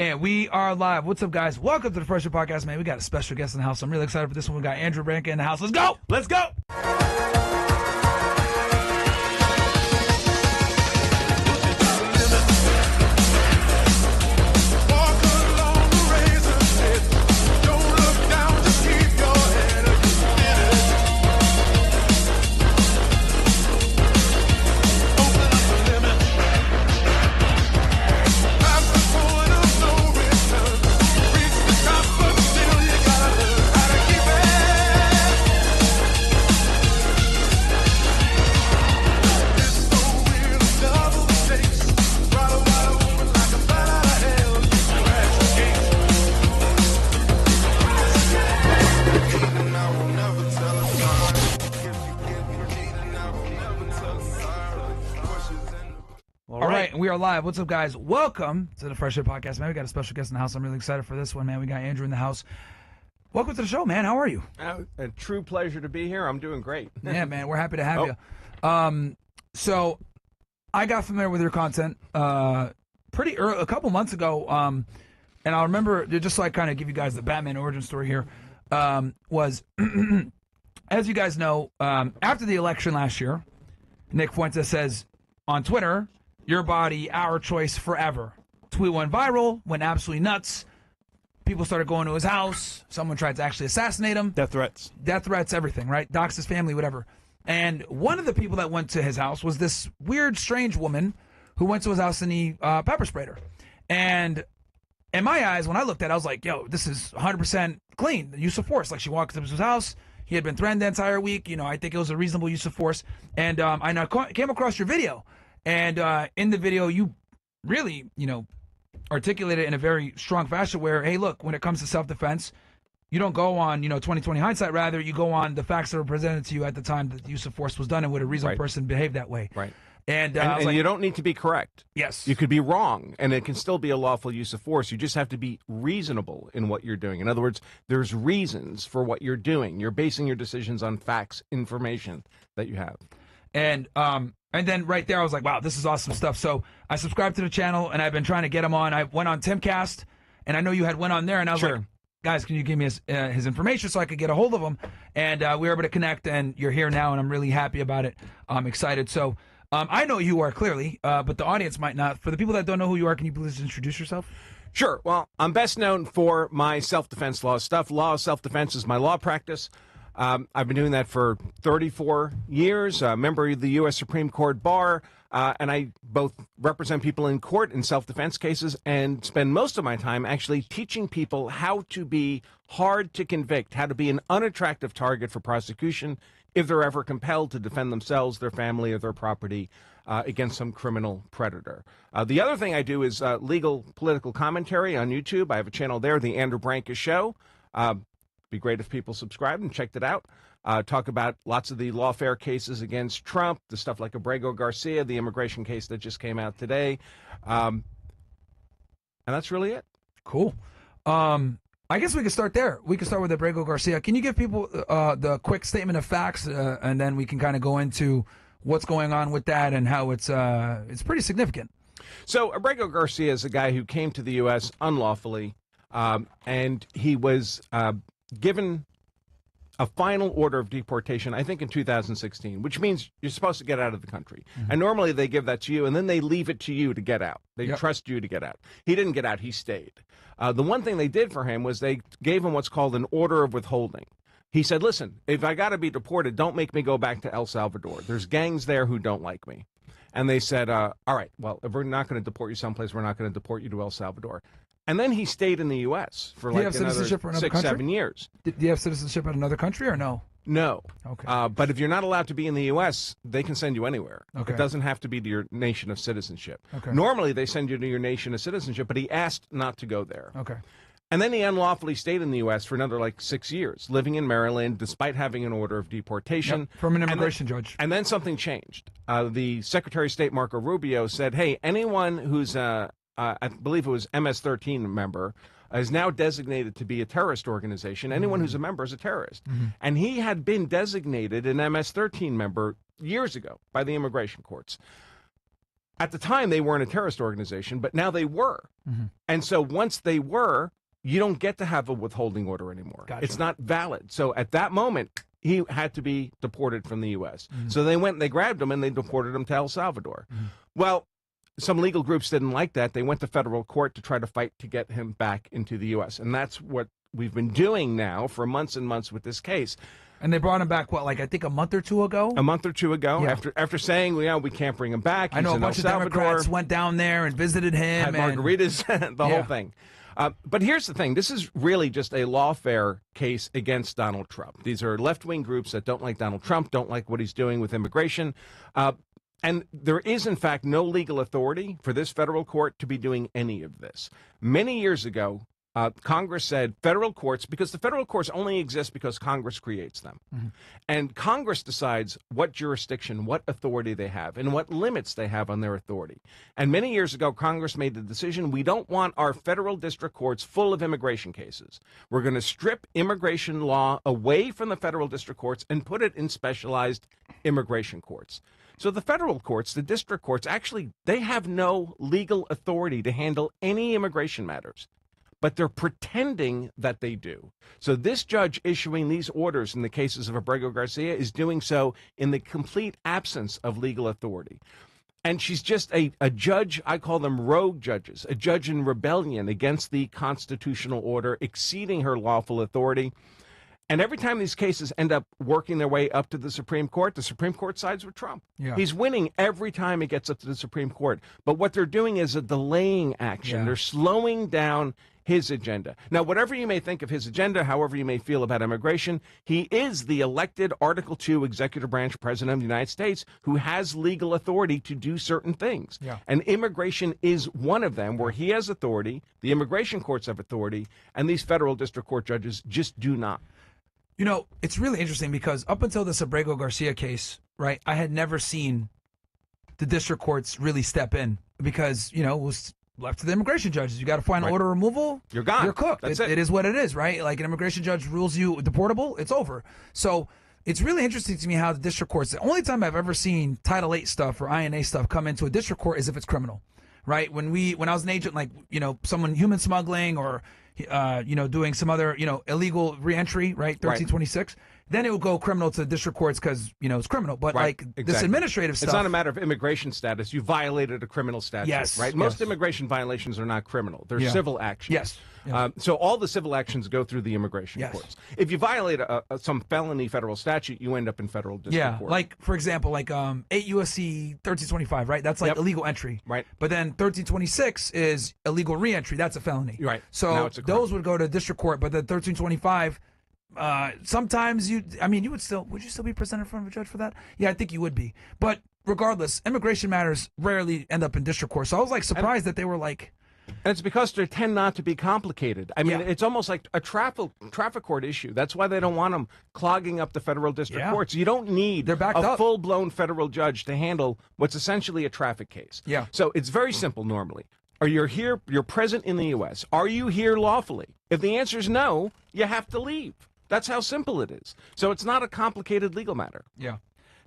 And we are live. What's up, guys? Welcome to the Fresh Air Podcast, man. We got a special guest in the house. I'm really excited for this one. We got Andrew Branca in the house. Let's go! Let's go! We are live. What's up, guys? Welcome to the Fresh Air Podcast, man. We got a special guest in the house. I'm really excited for this one, man. We got Andrew in the house. Welcome to the show, man. How are you? A true pleasure to be here. I'm doing great. Yeah, man. We're happy to have you. So I got familiar with your content pretty early, a couple months ago, and I remember, just so I kind of give you guys the Batman origin story here, was, as you guys know, after the election last year, Nick Fuentes says on Twitter, "Your body, our choice, forever." Tweet went viral, went absolutely nuts. People started going to his house. Someone tried to actually assassinate him. Death threats, everything, right? Dox his family, whatever. And one of the people that went to his house was this weird, strange woman who went to his house and he pepper sprayed her. And in my eyes, when I looked at it, I was like, yo, this is 100% clean, the use of force. Like, she walked up to his house. He had been threatened the entire week. You know, I think it was a reasonable use of force. And I came across your video. And in the video, you really, articulated in a very strong fashion where, hey, look, when it comes to self-defense, you don't go on, 20/20 hindsight. Rather, you go on the facts that were presented to you at the time that the use of force was done and would a reasonable person behave that way. Right. And like, you don't need to be correct. Yes. You could be wrong, and it can still be a lawful use of force. You just have to be reasonable in what you're doing. In other words, there's reasons for what you're doing. You're basing your decisions on facts, information that you have. And then right there, I was like, wow, this is awesome stuff. So I subscribed to the channel, and I've been trying to get him on. I went on Timcast, and I know you had went on there, and I was like, guys, can you give me his information so I could get a hold of him? And we were able to connect, and you're here now, and I'm really happy about it. I'm excited. So I know who you are clearly, but the audience might not. For the people that don't know who you are, can you please introduce yourself? Sure. Well, I'm best known for my self-defense law stuff. Law of self-defense is my law practice. I've been doing that for 34 years, a member of the U.S. Supreme Court Bar, and I both represent people in court in self-defense cases and spend most of my time actually teaching people how to be hard to convict, how to be an unattractive target for prosecution if they're ever compelled to defend themselves, their family, or their property against some criminal predator. The other thing I do is legal political commentary on YouTube. I have a channel there, The Andrew Branca Show. Be great if people subscribed and checked it out. Talk about lots of the lawfare cases against Trump, the stuff like Abrego Garcia, the immigration case that just came out today. And that's really it. Cool. I guess we could start there. We could start with Abrego Garcia. Can you give people the quick statement of facts, and then we can kind of go into what's going on with that and how it's pretty significant. So Abrego Garcia is a guy who came to the U.S. unlawfully, and he was given a final order of deportation, I think in 2016, which means you're supposed to get out of the country. Mm-hmm. And normally they give that to you, and then they leave it to you to get out. They trust you to get out. He didn't get out. He stayed. The one thing they did for him was they gave him what's called an order of withholding. He said, listen, if I got to be deported, don't make me go back to El Salvador. There's gangs there who don't like me. And they said, all right, well, if we're not going to deport you someplace, we're not going to deport you to El Salvador. And then he stayed in the U.S. for like another 6-7 years. Do you have citizenship in another country or no? No. Okay. But if you're not allowed to be in the U.S., they can send you anywhere. Okay. It doesn't have to be to your nation of citizenship. Okay. Normally, they send you to your nation of citizenship, but he asked not to go there. Okay. And then he unlawfully stayed in the U.S. for another, 6 years, living in Maryland, despite having an order of deportation. Yep, from an immigration judge. And then something changed. The Secretary of State, Marco Rubio, said, hey, anyone who's, I believe it was MS-13 member, is now designated to be a terrorist organization. Anyone who's a member is a terrorist. Mm-hmm. And he had been designated an MS-13 member years ago by the immigration courts. At the time, they weren't a terrorist organization, but now they were. And so once they were, you don't get to have a withholding order anymore. Gotcha. It's not valid. So at that moment, he had to be deported from the U.S. So they went and they grabbed him and they deported him to El Salvador. Well, some legal groups didn't like that. They went to federal court to try to fight to get him back into the U.S. And that's what we've been doing now for months and months with this case. And they brought him back, what, like I think a month or two ago? A month or two ago, Yeah. after saying, we can't bring him back. I know He's a bunch in of El Salvador, Democrats went down there and visited him. had margaritas, the whole thing. But here's the thing. This is really just a lawfare case against Donald Trump. These are left-wing groups that don't like Donald Trump, don't like what he's doing with immigration. And there is, in fact, no legal authority for this federal court to be doing any of this. Many years ago, Congress said federal courts, because the federal courts only exist because Congress creates them. And Congress decides what jurisdiction, what authority they have, and what limits they have on their authority. And many years ago, Congress made the decision, we don't want our federal district courts full of immigration cases. We're going to strip immigration law away from the federal district courts and put it in specialized immigration courts. So the federal courts, the district courts, actually, they have no legal authority to handle any immigration matters. But they're pretending that they do. So this judge issuing these orders in the cases of Abrego Garcia is doing so in the complete absence of legal authority. And she's just a judge, I call them rogue judges, a judge in rebellion against the constitutional order, exceeding her lawful authority. And every time these cases end up working their way up to the Supreme Court sides with Trump. Yeah. He's winning every time it gets up to the Supreme Court. But what they're doing is a delaying action. Yeah. They're slowing down his agenda. Now, whatever you may think of his agenda, however you may feel about immigration, he is the elected Article II executive branch president of the United States who has legal authority to do certain things. Yeah. And immigration is one of them where he has authority, the immigration courts have authority, and these federal district court judges just do not. You know, it's really interesting because up until this Abrego Garcia case, right, I had never seen the district courts really step in because, it was left to the immigration judges. You got to find Right. order removal. You're gone. You're cooked. That's it. It is what it is, right? Like an immigration judge rules you deportable, it's over. So it's really interesting to me how the district courts, the only time I've ever seen Title VIII stuff or INA stuff come into a district court is if it's criminal, right? When I was an agent, like, someone human smuggling or, doing some other, illegal reentry, right? 1326. Then it would go criminal to the district courts because, it's criminal. But Right, this exactly. administrative stuff. It's not a matter of immigration status. You violated a criminal statute, Yes, right? Most yes. immigration violations are not criminal. They're Yeah. civil actions. Yes, yes. So all the civil actions go through the immigration Yes. courts. If you violate some felony federal statute, you end up in federal district court. Like, for example, 8 U.S.C. 1325, right? That's like Yep. illegal entry. Right. But then 1326 is illegal reentry. That's a felony. Right. Now So it's a crime. those would go to district court, but then 1325, sometimes would you still be presented in front of a judge for that? Yeah, I think you would be. But regardless, immigration matters rarely end up in district court. So I was surprised that they were like, And it's because they tend not to be complicated. I mean, Yeah. it's almost like a traffic court issue. That's why they don't want them clogging up the federal district Yeah. courts. You don't need They're backed a up. full-blown federal judge to handle what's essentially a traffic case. Yeah. So it's very simple normally. You're present in the U.S. Are you here lawfully? If the answer is no, you have to leave. That's how simple it is. So it's not a complicated legal matter. yeah.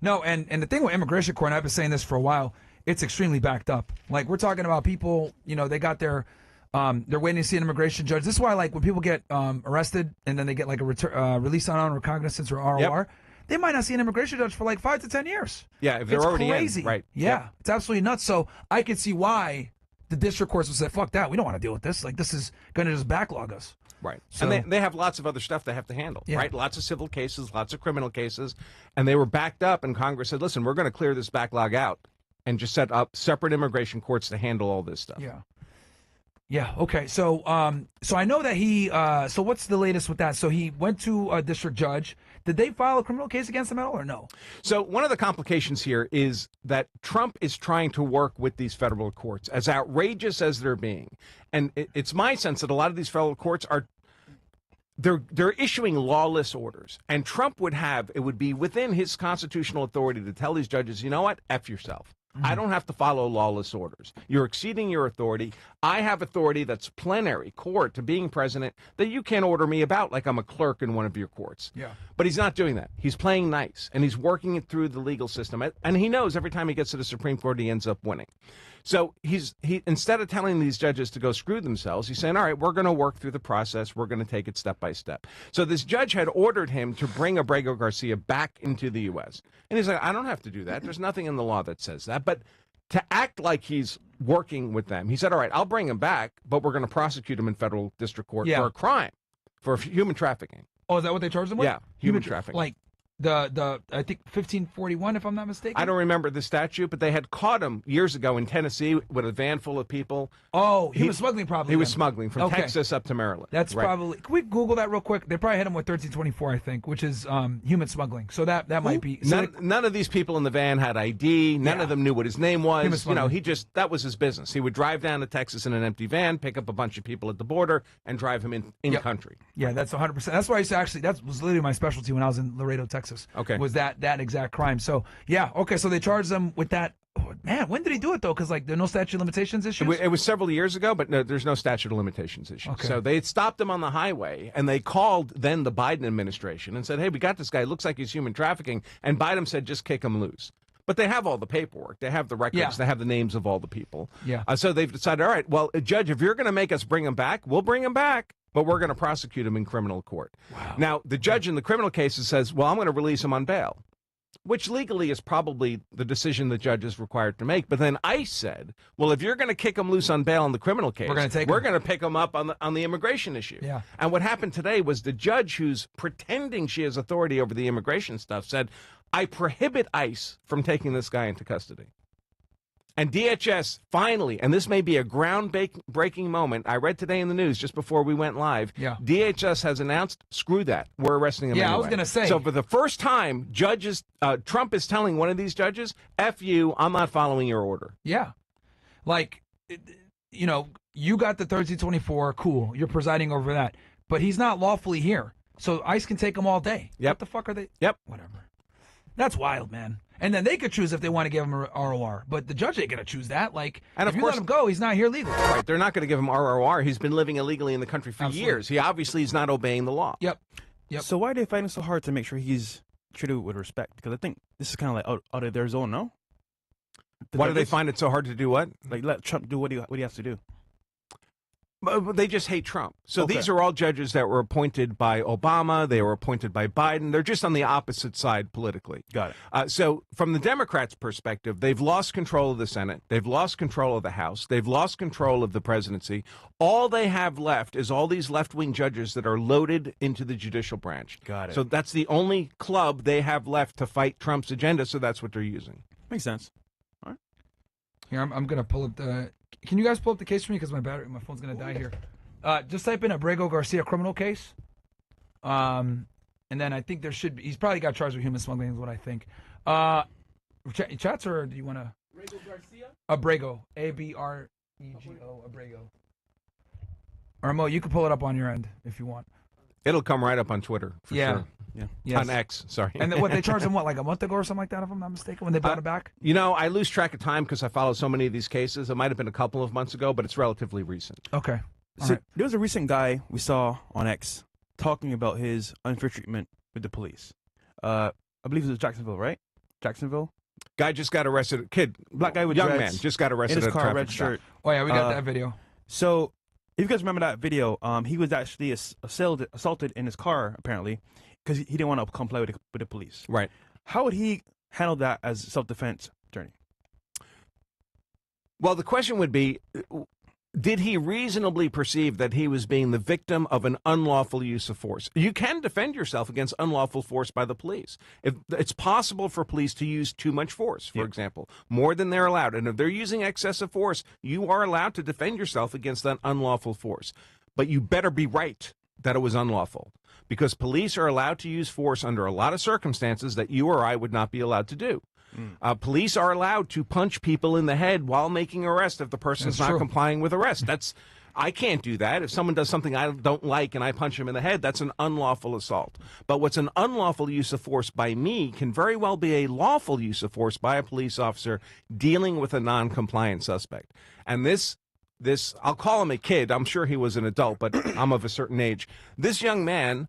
No, and the thing with immigration court, and I've been saying this for a while, it's extremely backed up. Like, we're talking about people, they got they're waiting to see an immigration judge. This is why, when people get arrested and then they get a release on recognizance or ROR, they might not see an immigration judge for 5 to 10 years. Yeah, if they're It's already crazy. in. Right. Yeah, Yep. it's absolutely nuts. So I can see why the district courts will say, fuck that. We don't want to deal with this. This is going to just backlog us. Right. So- And they have lots of other stuff they have to handle, Yeah. right? Lots of civil cases, lots of criminal cases. And they were backed up, and Congress said, listen, we're going to clear this backlog out and just set up separate immigration courts to handle all this stuff. Yeah. Yeah. Okay. So, so I know that he. So, what's the latest with that? So, he went to a district judge. Did they file a criminal case against him at all, or no? So one of the complications here is that Trump is trying to work with these federal courts, as outrageous as they're being. And it's my sense that a lot of these federal courts are they're issuing lawless orders. And Trump would be within his constitutional authority to tell these judges, you know what, F yourself. I don't have to follow lawless orders. You're exceeding your authority. I have authority that's plenary, core to being president that you can't order me about like I'm a clerk in one of your courts. Yeah. But he's not doing that. He's playing nice, and he's working it through the legal system. And he knows every time he gets to the Supreme Court, he ends up winning. So he instead of telling these judges to go screw themselves, he's saying, all right, we're going to work through the process. We're going to take it step by step. So this judge had ordered him to bring Abrego Garcia back into the U.S. And he's like, I don't have to do that. There's nothing in the law that says that. But to act like he's working with them, he said, all right, I'll bring him back, but we're going to prosecute him in federal district court for a crime, for human trafficking. Oh, is that what they charged him with? Yeah, human trafficking. Like the I think 1541, if I'm not mistaken. I don't remember the statute, but they had caught him years ago in Tennessee with a van full of people. Oh, he was smuggling probably. He was smuggling from Texas up to Maryland. That's right. Probably. Can we Google that real quick? They probably hit him with 1324, I think, which is human smuggling. So that might be. So none of these people in the van had ID. None of them knew what his name was. You know, that was his business. He would drive down to Texas in an empty van, pick up a bunch of people at the border, and drive them in country. Yeah, that's 100%. That's why I used to actually. That was literally my specialty when I was in Laredo, Texas. Okay. Was that exact crime? So yeah. Okay. So they charged them with that. Oh, man, when did he do it though? Because like there are no statute of limitations issues. It was several years ago, but no, there's no statute of limitations issues. Okay. So they had stopped him on the highway, and they called then the Biden administration and said, "Hey, we got this guy. Looks like he's human trafficking." And Biden said, "Just kick him loose." But they have all the paperwork. They have the records. Yeah. They have the names of all the people. Yeah. So they've decided, all right, well, Judge, if you're going to make us bring him back, we'll bring him back, but we're going to prosecute him in criminal court. Wow. Now, the judge in the criminal cases says, well, I'm going to release him on bail, which legally is probably the decision the judge is required to make. But then ICE said, well, if you're going to kick him loose on bail in the criminal case, we're going to pick him up on the immigration issue. Yeah. And what happened today was the judge, who's pretending she has authority over the immigration stuff, said, I prohibit ICE from taking this guy into custody. And DHS finally, and this may be a groundbreaking moment, I read today in the news just before we went live, DHS has announced, screw that, we're arresting him anyway. I was going to say. So for the first time, Trump is telling one of these judges, F you, I'm not following your order. Yeah. Like, you know, you got the 1324, cool, you're presiding over that. But he's not lawfully here. So ICE can take him all day. Yep. What the fuck are they? Yep. Whatever. That's wild, man. And then they could choose if they want to give him a ROR, but the judge ain't going to choose that. Like, and if you let him go, he's not here legally. Right. They're not going to give him ROR. He's been living illegally in the country for years. He obviously is not obeying the law. Yep. So why are they fighting so hard to make sure he's treated with respect? Because I think this is kind of like out of their zone, no? Why do they find it so hard to do what? Like, let Trump do what he has to do. But they just hate Trump. So these are all judges that were appointed by Obama. They were appointed by Biden. They're just on the opposite side politically. Got it. So from the Democrats' perspective, they've lost control of the Senate. They've lost control of the House. They've lost control of the presidency. All they have left is all these left-wing judges that are loaded into the judicial branch. Got it. So that's the only club they have left to fight Trump's agenda, so that's what they're using. Makes sense. All right. Here, I'm going to pull up the... Can you guys pull up the case for me? Because my phone's going to die here. Just type in Abrego Garcia criminal case. And then I think there should be... He's probably got charged with human smuggling is what I think. Chats, or do you want to... Abrego Garcia? Abrego. A-B-R-E-G-O. Abrego. Or Mo, you can pull it up on your end if you want. It'll come right up on Twitter, for sure. Yeah. Yes. On X, sorry. And what they charged him, like a month ago or something like that, if I'm not mistaken, when they brought it back? You know, I lose track of time because I follow so many of these cases. It might have been a couple of months ago, but it's relatively recent. Okay. So there was a recent guy we saw on X talking about his unfair treatment with the police. I believe it was Jacksonville, right? Jacksonville? Guy just got arrested. Black guy with young dreads, man just got arrested in his at a car, traffic red stop. shirt. Oh, yeah, we got that video. So if you guys remember that video, he was actually assaulted in his car, apparently, because he didn't want to comply with the police. Right. How would he handle that as self-defense attorney? Well, the question would be, did he reasonably perceive that he was being the victim of an unlawful use of force? You can defend yourself against unlawful force by the police. If it's possible for police to use too much force, for example, more than they're allowed. And if they're using excessive force, you are allowed to defend yourself against that unlawful force. But you better be right that it was unlawful, because police are allowed to use force under a lot of circumstances that you or I would not be allowed to do. Police are allowed to punch people in the head while making arrest if the person is not complying with arrest. That's I can't do that. If someone does something I don't like and I punch him in the head, that's an unlawful assault. But what's an unlawful use of force by me can very well be a lawful use of force by a police officer dealing with a non-compliant suspect. And this, I'll call him a kid. I'm sure he was an adult, but I'm of a certain age. This young man,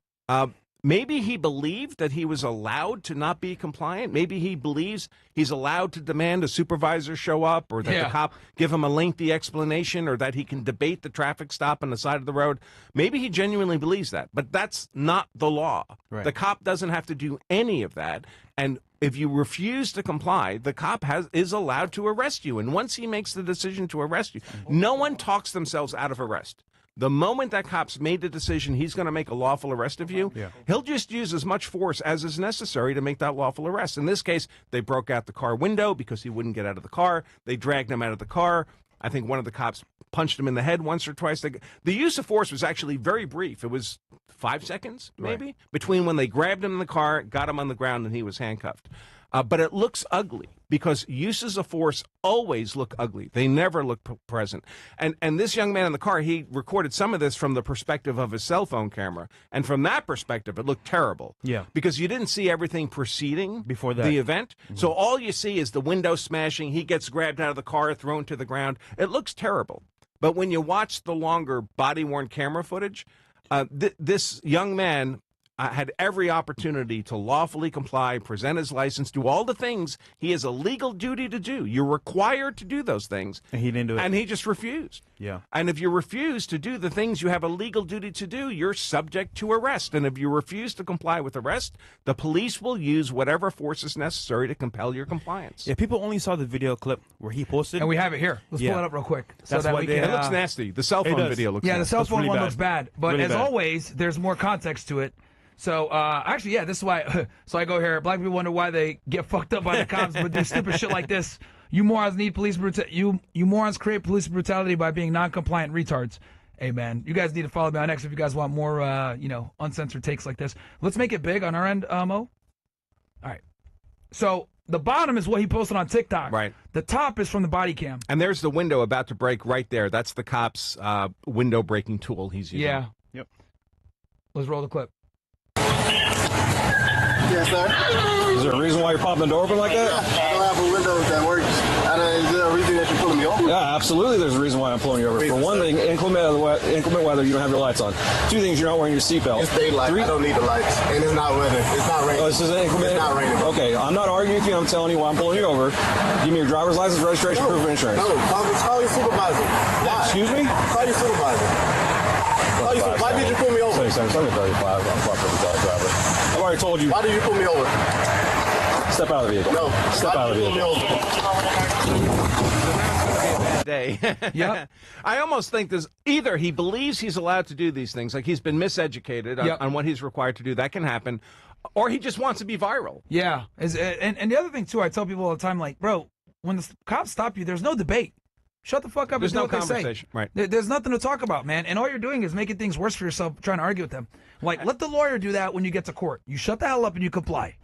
maybe he believed that he was allowed to not be compliant. Maybe he believes he's allowed to demand a supervisor show up, or that the cop give him a lengthy explanation, or that he can debate the traffic stop on the side of the road. Maybe he genuinely believes that, but that's not the law. Right. The cop doesn't have to do any of that. And if you refuse to comply, the cop is allowed to arrest you. And once he makes the decision to arrest you, no one talks themselves out of arrest. The moment that cop's made the decision he's going to make a lawful arrest of you, he'll just use as much force as is necessary to make that lawful arrest. In this case, they broke out the car window because he wouldn't get out of the car. They dragged him out of the car. I think one of the cops punched him in the head once or twice. The use of force was actually very brief. It was 5 seconds, maybe, between when they grabbed him in the car, got him on the ground, and he was handcuffed. But it looks ugly because uses of force always look ugly. They never look present. And this young man in the car, he recorded some of this from the perspective of his cell phone camera. And from that perspective, it looked terrible. Yeah. Because you didn't see everything preceding before that the event. So all you see is the window smashing. He gets grabbed out of the car, thrown to the ground. It looks terrible. But when you watch the longer body-worn camera footage, this young man had every opportunity to lawfully comply, present his license, do all the things he has a legal duty to do. You're required to do those things. And he didn't do it. And he just refused. Yeah. And if you refuse to do the things you have a legal duty to do, you're subject to arrest. And if you refuse to comply with arrest, the police will use whatever force is necessary to compel your compliance. Yeah, people only saw the video clip where he posted. And we have it here. Let's pull it up real quick. That's that what we they- can, It looks nasty. The cell phone video looks nasty. the cell phone really one bad. looks bad. But Really as bad. always, there's more context to it. So, actually, this is why. So I go here. Black people wonder why they get fucked up by the cops, but do stupid shit like this. You morons need police brutality. You morons create police brutality by being non-compliant retards. Hey, man, you guys need to follow me on X if you guys want more, uncensored takes like this. Let's make it big on our end, Mo. All right. So the bottom is what he posted on TikTok. Right. The top is from the body cam. And there's the window about to break right there. That's the cop's window breaking tool he's using. Yeah. Yep. Let's roll the clip. Yes, sir. Is there a reason why you're popping the door open like that? I don't have a window that works. Is there a reason that you're pulling me over? Yeah, absolutely. There's a reason why I'm pulling you over. For one thing, inclement weather, you don't have your lights on. Two things, you're not wearing your seatbelt. It's daylight. I don't need the lights. And it's not weather. It's not raining. Oh, this is inclement? It's not raining. Okay, I'm not arguing with you. I'm telling you why I'm pulling you over. Give me your driver's license, registration, proof of insurance. No, call your supervisor. Why? Excuse me? Call your supervisor. Why did you pull me over? 37, 35. I'm proper driver. I've already told you. Why did you pull me over? Step out of the vehicle. No. Step out of the vehicle. Day. Yep. I almost think there's either he believes he's allowed to do these things, like he's been miseducated on what he's required to do. That can happen. Or he just wants to be viral. Yeah. And the other thing, too, I tell people all the time, like, bro, when the cops stop you, there's no debate. Shut the fuck up There's and do no what they say. conversation. Right. There's nothing to talk about, man. And all you're doing is making things worse for yourself, trying to argue with them. Like, let the lawyer do that when you get to court. You shut the hell up and you comply.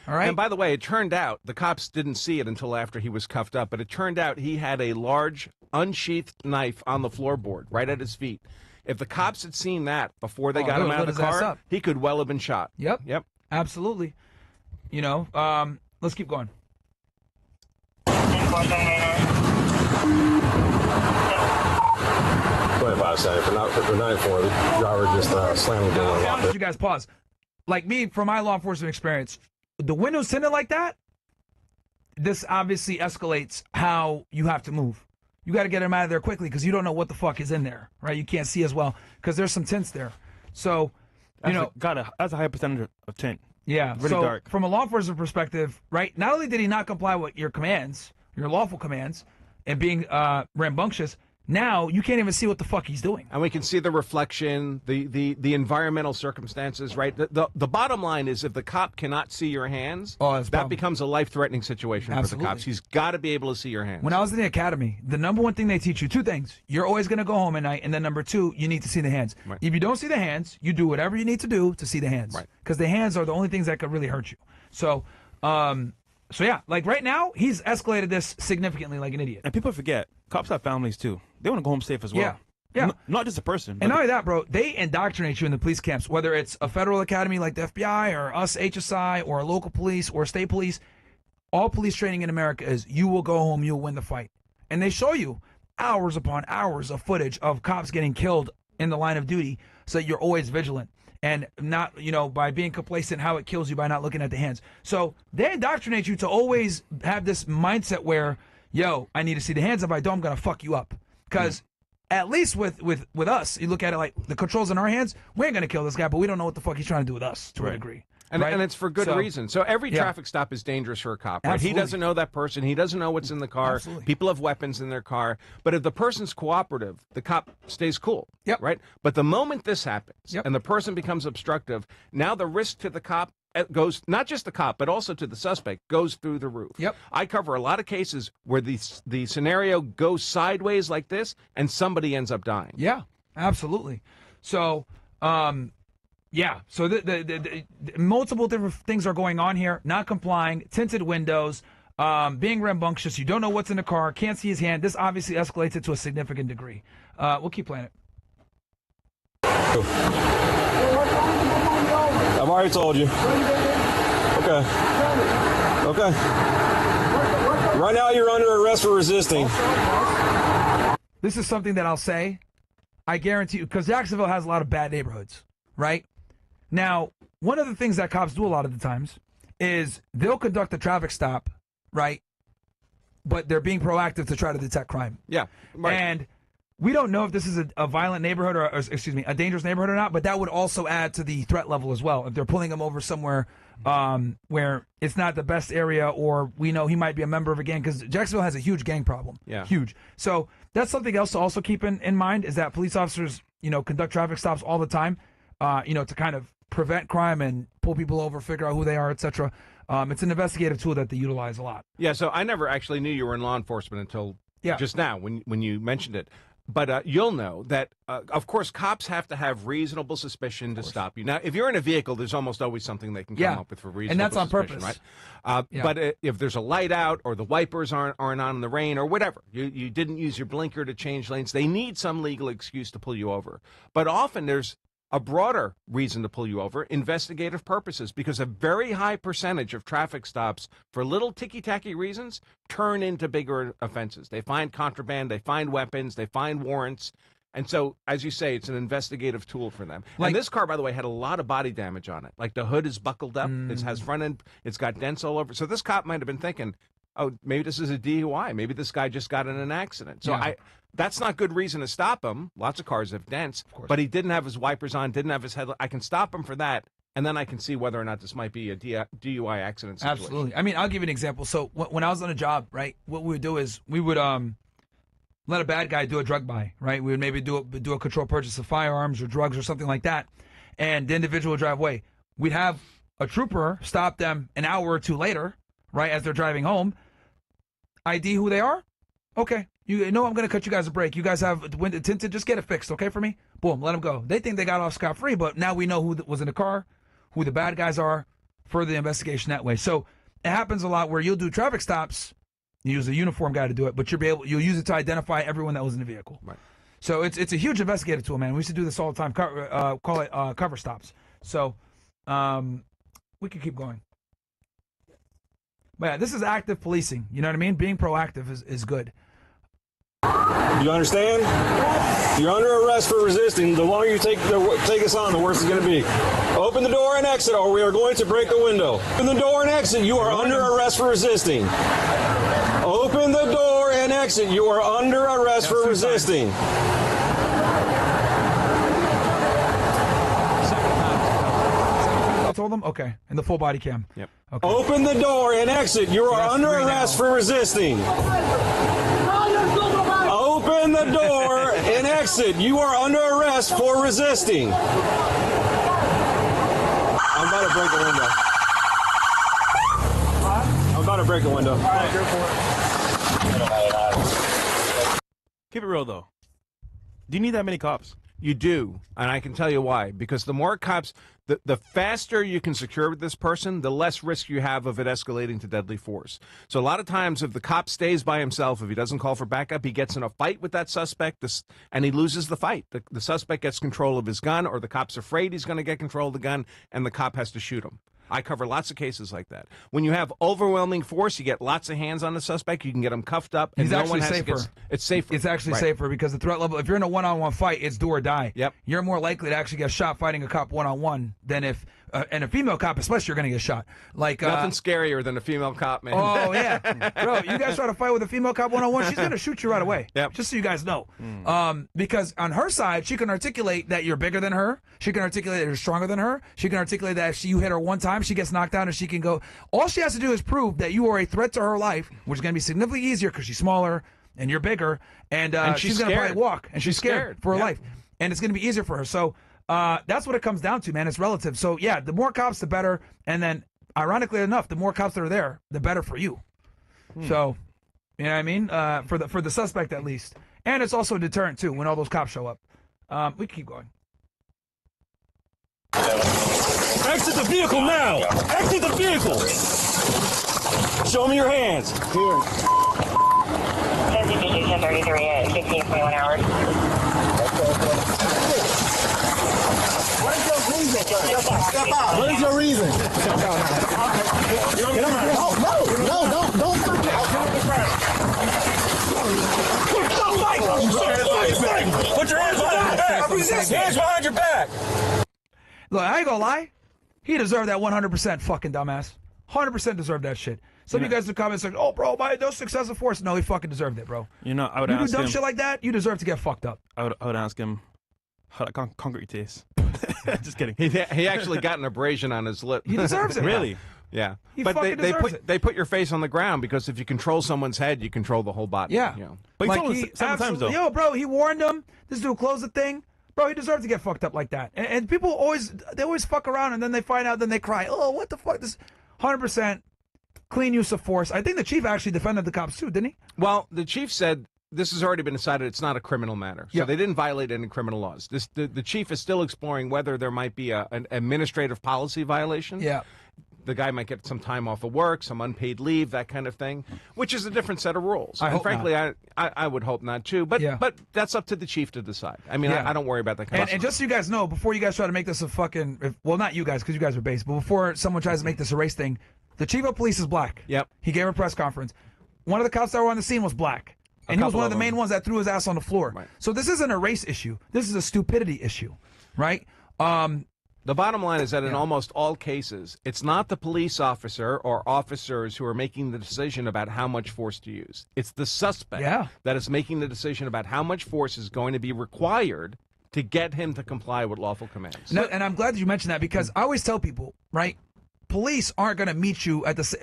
All right? And by the way, it turned out, the cops didn't see it until after he was cuffed up, but it turned out he had a large unsheathed knife on the floorboard right at his feet. If the cops had seen that before they got they him would've out of lit the his ass car, up. he could well have been shot. Yep. Yep. Absolutely. You know, let's keep going. 25 seconds. For not informed, the driver just slammed the door and I'll locked let it. you guys pause. Like me, from my law enforcement experience, the windows tinted like that, this obviously escalates how you have to move. You got to get them out of there quickly because you don't know what the fuck is in there, right? You can't see as well because there's some tints there. So, That's a high percentage of tint. yeah. Really so dark. from a law enforcement perspective, right, not only did he not comply with your commands, your lawful commands, and being rambunctious, now you can't even see what the fuck he's doing. And we can see the reflection, the environmental circumstances, right? The bottom line is if the cop cannot see your hands, that's a that problem. becomes a life-threatening situation for the Absolutely. cops. He's got to be able to see your hands. When I was in the academy, the number one thing they teach you, two things. You're always going to go home at night, and then number two, you need to see the hands. Right. If you don't see the hands, you do whatever you need to do to see the hands. Right. Because the hands are the only things that could really hurt you. So yeah, like right now, he's escalated this significantly like an idiot. And people forget, cops have families too. They want to go home safe as well. Yeah. Yeah. Not just a person. And not only that, bro, they indoctrinate you in the police camps, whether it's a federal academy like the FBI or us, HSI, or a local police or state police. All police training in America is you will go home, you'll win the fight. And they show you hours upon hours of footage of cops getting killed in the line of duty so that you're always vigilant and not, by being complacent, how it kills you by not looking at the hands. So they indoctrinate you to always have this mindset where, I need to see the hands. If I don't, I'm going to fuck you up. Because at least with us, you look at it like the controls in our hands, we ain't going to kill this guy, but we don't know what the fuck he's trying to do with us to a degree. And, right? and it's for good reason. So every traffic stop is dangerous for a cop. Right? He doesn't know that person. He doesn't know what's in the car. Absolutely. People have weapons in their car. But if the person's cooperative, the cop stays cool. Yep. Right? But the moment this happens and the person becomes obstructive, now the risk to the cop goes, not just the cop, but also to the suspect, goes through the roof. Yep. I cover a lot of cases where the scenario goes sideways like this and somebody ends up dying. Yeah, absolutely. So, so the multiple different things are going on here. Not complying, tinted windows, being rambunctious. You don't know what's in the car, can't see his hand. This obviously escalates it to a significant degree. We'll keep playing it. I've already told you. Okay. Right now you're under arrest for resisting. This is something that I'll say. I guarantee you, because Jacksonville has a lot of bad neighborhoods, right? Now, one of the things that cops do a lot of the times is they'll conduct a traffic stop, right? But they're being proactive to try to detect crime. Yeah. Right. And we don't know if this is a violent neighborhood or a dangerous neighborhood or not, but that would also add to the threat level as well. If they're pulling him over somewhere where it's not the best area, or we know he might be a member of a gang, because Jacksonville has a huge gang problem. Yeah. Huge. So that's something else to also keep in mind, is that police officers, conduct traffic stops all the time, to kind of prevent crime and pull people over, figure out who they are, etc. It's an investigative tool that they utilize a lot. Yeah, so I never actually knew you were in law enforcement until just now when you mentioned it. But you'll know that, of course, cops have to have reasonable suspicion to stop you. Now, if you're in a vehicle, there's almost always something they can come up with for reasonable and that's on suspicion, purpose. Right? But if there's a light out or the wipers aren't on in the rain or whatever, you didn't use your blinker to change lanes, they need some legal excuse to pull you over. But often there's a broader reason to pull you over, investigative purposes, because a very high percentage of traffic stops for little ticky-tacky reasons turn into bigger offenses. They find contraband, they find weapons, they find warrants. And so, as you say, it's an investigative tool for them. And this car, by the way, had a lot of body damage on it. Like the hood is buckled up, it has front end, it's got dents all over. So this cop might have been thinking, oh, maybe this is a DUI. Maybe this guy just got in an accident. So that's not good reason to stop him. Lots of cars have dents, but he didn't have his wipers on, didn't have his headlight. I can stop him for that, and then I can see whether or not this might be a DUI accident situation. Absolutely. I mean, I'll give you an example. So when I was on a job, right, what we would do is we would let a bad guy do a drug buy, right? We would maybe do a controlled purchase of firearms or drugs or something like that, and the individual would drive away. We'd have a trooper stop them an hour or two later, right, as they're driving home, ID who they are. Okay, I'm going to cut you guys a break. You guys have the window tinted. Just get it fixed, okay, for me? Boom, let them go. They think they got off scot-free, but now we know who was in the car, who the bad guys are, further the investigation that way. So it happens a lot where you'll do traffic stops, you use a uniform guy to do it, but you'll use it to identify everyone that was in the vehicle. Right. So it's a huge investigative tool, man. We used to do this all the time. Call it cover stops. So we can keep going. But yeah, this is active policing. You know what I mean? Being proactive is good. You understand? You're under arrest for resisting. The longer you take us on, the worse it's going to be. Open the door and exit, or we are going to break the window. Open the door and exit. You are under arrest for resisting. Open the door and exit. You are under arrest for resisting. I told them? Okay. And the full body cam. Yep. Okay. Open the door and exit. You are under arrest for resisting. Open the door and exit. You are under arrest for resisting. I'm about to break the window. I'm about to break the window. Keep it real, though. Do you need that many cops? You do, and I can tell you why. Because the more cops, The faster you can secure this person, the less risk you have of it escalating to deadly force. So a lot of times, if the cop stays by himself, if he doesn't call for backup, he gets in a fight with that suspect, and he loses the fight. The suspect gets control of his gun, or the cop's afraid he's going to get control of the gun, and the cop has to shoot him. I cover lots of cases like that. When you have overwhelming force, you get lots of hands on the suspect. You can get him cuffed up, and He's actually safer. It's safer. It's actually safer because the threat level. If you're in a one-on-one fight, it's do or die. Yep. You're more likely to actually get shot fighting a cop one-on-one than if and a female cop, especially, you're going to get shot. Like nothing scarier than a female cop, man. Oh yeah, bro. You guys try to fight with a female cop one-on-one, she's going to shoot you right away. Yep. Just so you guys know. Because on her side, she can articulate that you're bigger than her. She can articulate that you're stronger than her. She can articulate that if you hit her one time, she gets knocked down and she can go. All she has to do is prove that you are a threat to her life, which is going to be significantly easier because she's smaller and you're bigger, and she's going to probably walk, and she's scared for her life, and it's going to be easier for her. So that's what it comes down to, man. It's relative. So yeah, the more cops, the better. And then, ironically enough, the more cops that are there, the better for you. So, you know what I mean? For the suspect at least, and it's also a deterrent too when all those cops show up. We can keep going. Exit the vehicle now! Exit the vehicle! Show me your hands. Here. Investigation 33 at 15:21 hours. What is your reason? Step out. What is your reason? Don't. Put your hands behind your back. Hands behind your back. Look, I ain't gonna lie. He deserved that 100%, fucking dumbass. 100% deserved that shit. Some of you guys in the comments like, oh, bro, those excessive force. No, he fucking deserved it, bro. You know, I would you ask do dumb him, shit like that, you deserve to get fucked up. I would ask him how that concrete tastes. Just kidding. He actually got an abrasion on his lip. He deserves it. Really? Yeah. He But fucking deserves it. they put your face on the ground because if you control someone's head, you control the whole body. Yeah. You know. But Like, he told us several times, though. Yo, bro, he warned him. This dude closed the thing. Bro, he deserved to get fucked up like that. And people always fuck around and then they find out, then they cry. Oh, what the fuck? This 100% clean use of force. I think the chief actually defended the cops too, didn't he? Well, the chief said this has already been decided. It's not a criminal matter. So they didn't violate any criminal laws. The chief is still exploring whether there might be an administrative policy violation. Yeah. The guy might get some time off of work, some unpaid leave, that kind of thing, which is a different set of rules. I hope frankly, I would hope not too. But but that's up to the chief to decide. I mean, I don't worry about that kind of stuff. And just so you guys know, before you guys try to make this a fucking, well, not you guys because you guys are based, but before someone tries to make this a race thing, the chief of police is black. Yep. He gave a press conference. One of the cops that were on the scene was black. And he was one of the main ones that threw his ass on the floor. Right. So this isn't a race issue. This is a stupidity issue, right? The bottom line is that in almost all cases, it's not the police officer or officers who are making the decision about how much force to use. It's the suspect that is making the decision about how much force is going to be required to get him to comply with lawful commands. No, and I'm glad that you mentioned that because I always tell people, right? Police aren't going to meet you at the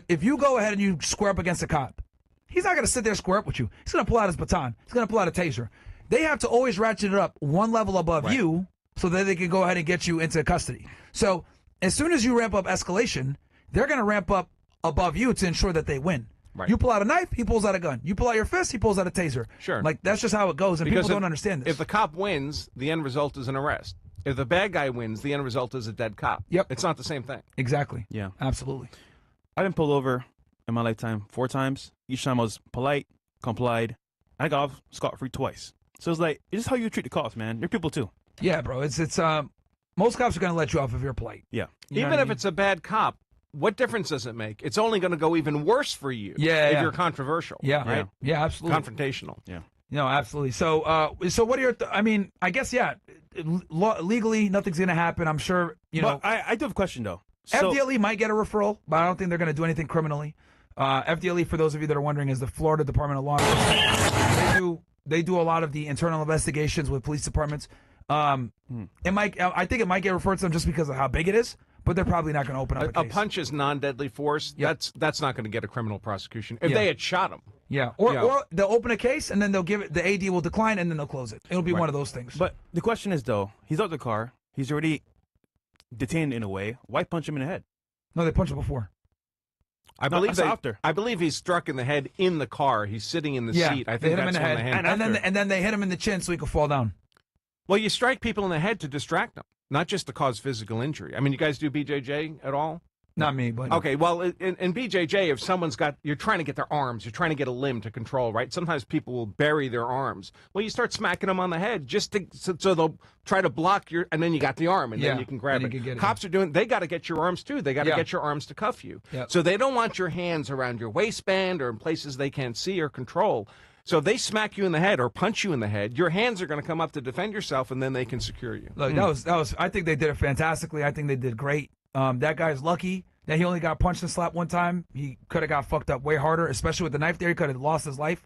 if you go ahead and you square up against a cop, he's not going to sit there square up with you. He's going to pull out his baton. He's going to pull out a taser. They have to always ratchet it up one level above you so that they can go ahead and get you into custody. So as soon as you ramp up escalation, they're going to ramp up above you to ensure that they win. Right. You pull out a knife, he pulls out a gun. You pull out your fist, he pulls out a taser. Sure. Like, that's just how it goes, and Because people don't understand this. If the cop wins, the end result is an arrest. If the bad guy wins, the end result is a dead cop. Yep. It's not the same thing. Exactly. Yeah. Absolutely. I've been pulled over in my lifetime 4 times. Each time I was polite, complied. I got off scot-free twice. So it's like, it's just how you treat the cops, man. You're people too. Yeah, bro. It's most cops are going to let you off if you're polite. Yeah. You know Even what I if mean? it's a bad cop, what difference does it make? It's only going to go even worse for you if you're controversial. Yeah. Right? Yeah, absolutely. Confrontational. Yeah. No, absolutely. So, so what are your? I mean, I guess legally, nothing's gonna happen. I'm sure. But I do have a question though. So, FDLE might get a referral, but I don't think they're gonna do anything criminally. FDLE, for those of you that are wondering, is the Florida Department of Law Enforcement. They do a lot of the internal investigations with police departments. It might. I think it might get referred to them just because of how big it is. But they're probably not going to open up a case. A punch is non-deadly force. Yep. That's not going to get a criminal prosecution. If they had shot him. Yeah. Or they'll open a case and then they'll give it. The AD will decline and then they'll close it. It'll be one of those things. But the question is though, he's out the car. He's already detained in a way. Why punch him in the head? No, they punched him before. I believe he's struck in the head in the car. He's sitting in the seat. I think that's when the hand. And then they hit him in the chin so he could fall down. Well, you strike people in the head to distract them. not just to cause physical injury. I mean, you guys do BJJ at all? Not me, but Okay, well, in BJJ, if someone's you're trying to get their arms, you're trying to get a limb to control, right? Sometimes people will bury their arms. Well, you start smacking them on the head just so they'll try to block and then you got the arm, and then you can grab then it. you can get it. Cops are they got to get your arms too. They got to get your arms to cuff you. Yep. So they don't want your hands around your waistband or in places they can't see or control. So if they smack you in the head or punch you in the head, your hands are going to come up to defend yourself, and then they can secure you. Look, that was. I think they did it fantastically. I think they did great. That guy's lucky that he only got punched and slapped one time. He could have got fucked up way harder, especially with the knife there. He could have lost his life.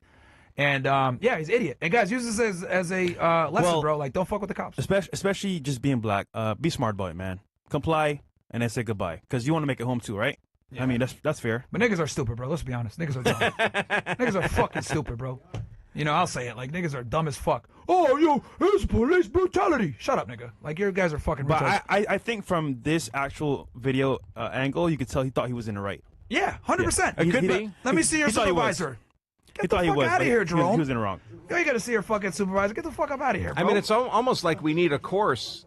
And yeah, he's an idiot. And guys, use this as a lesson, bro. Like, don't fuck with the cops. Especially just being black. Be smart about it, man. Comply and then say goodbye, because you want to make it home too, right? Yeah. I mean, that's fair. But niggas are stupid, bro. Let's be honest. Niggas are dumb. Niggas are fucking stupid, bro. You know, I'll say it. Like, niggas are dumb as fuck. Oh, yo, it's police brutality. Shut up, nigga. Like, your guys are fucking But retarded. I think from this actual video angle, you could tell he thought he was in the right. Yeah, 100%. It could be. Let me see your He thought he was. supervisor. He Get the thought he fuck was. out of here, Jerome. He was in the wrong. You ain't got to see your fucking supervisor. Get the fuck up out of here, bro. I mean, it's almost like we need a course.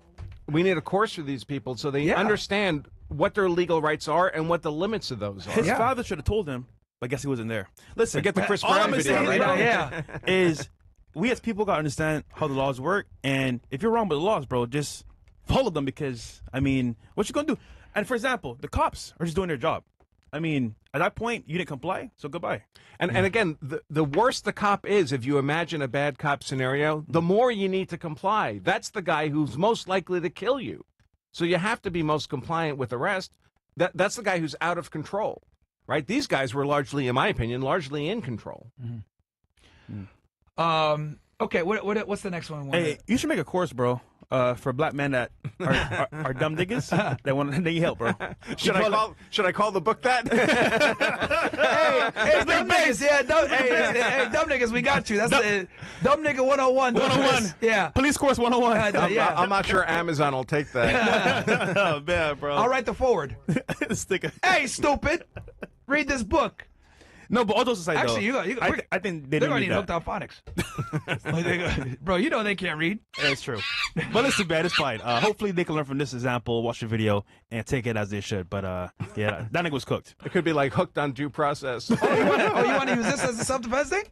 We need a course for these people so they understand what their legal rights are and what the limits of those are. His father should have told him, but I guess he wasn't there. Listen, Get the Chris all Brown I'm video, saying right? bro, Yeah. is we as people got to understand how the laws work, and if you're wrong with the laws, bro, just follow them, because, I mean, what you going to do? And for example, the cops are just doing their job. I mean, at that point, you didn't comply, so goodbye. And again, the worse the cop is, if you imagine a bad cop scenario, the more you need to comply. That's the guy who's most likely to kill you. So you have to be most compliant with arrest. That's the guy who's out of control, right? These guys were largely, in my opinion, largely in control. Okay, what's the next one? Hey, you should make a course, bro, for black men that are dumb niggas that want to need help, bro. Should I call the book that? Hey, dumb niggas, yeah, dumb niggas, we got you. That's the dumb nigga 101. 101. Yeah. Police course 101. Yeah. I'm not sure Amazon will take that. Oh, man, bro. I'll write the forward. Sticker. Hey, stupid, read this book. No, but all those aside, Actually, though, I think they're gonna need need that. hooked on phonics. Bro, you know they can't read. That's true. But listen, man, it's fine. Hopefully they can learn from this example, watch the video, and take it as they should. But yeah, that nigga was cooked. It could be like hooked on due process. You want to use this as a self-defense thing?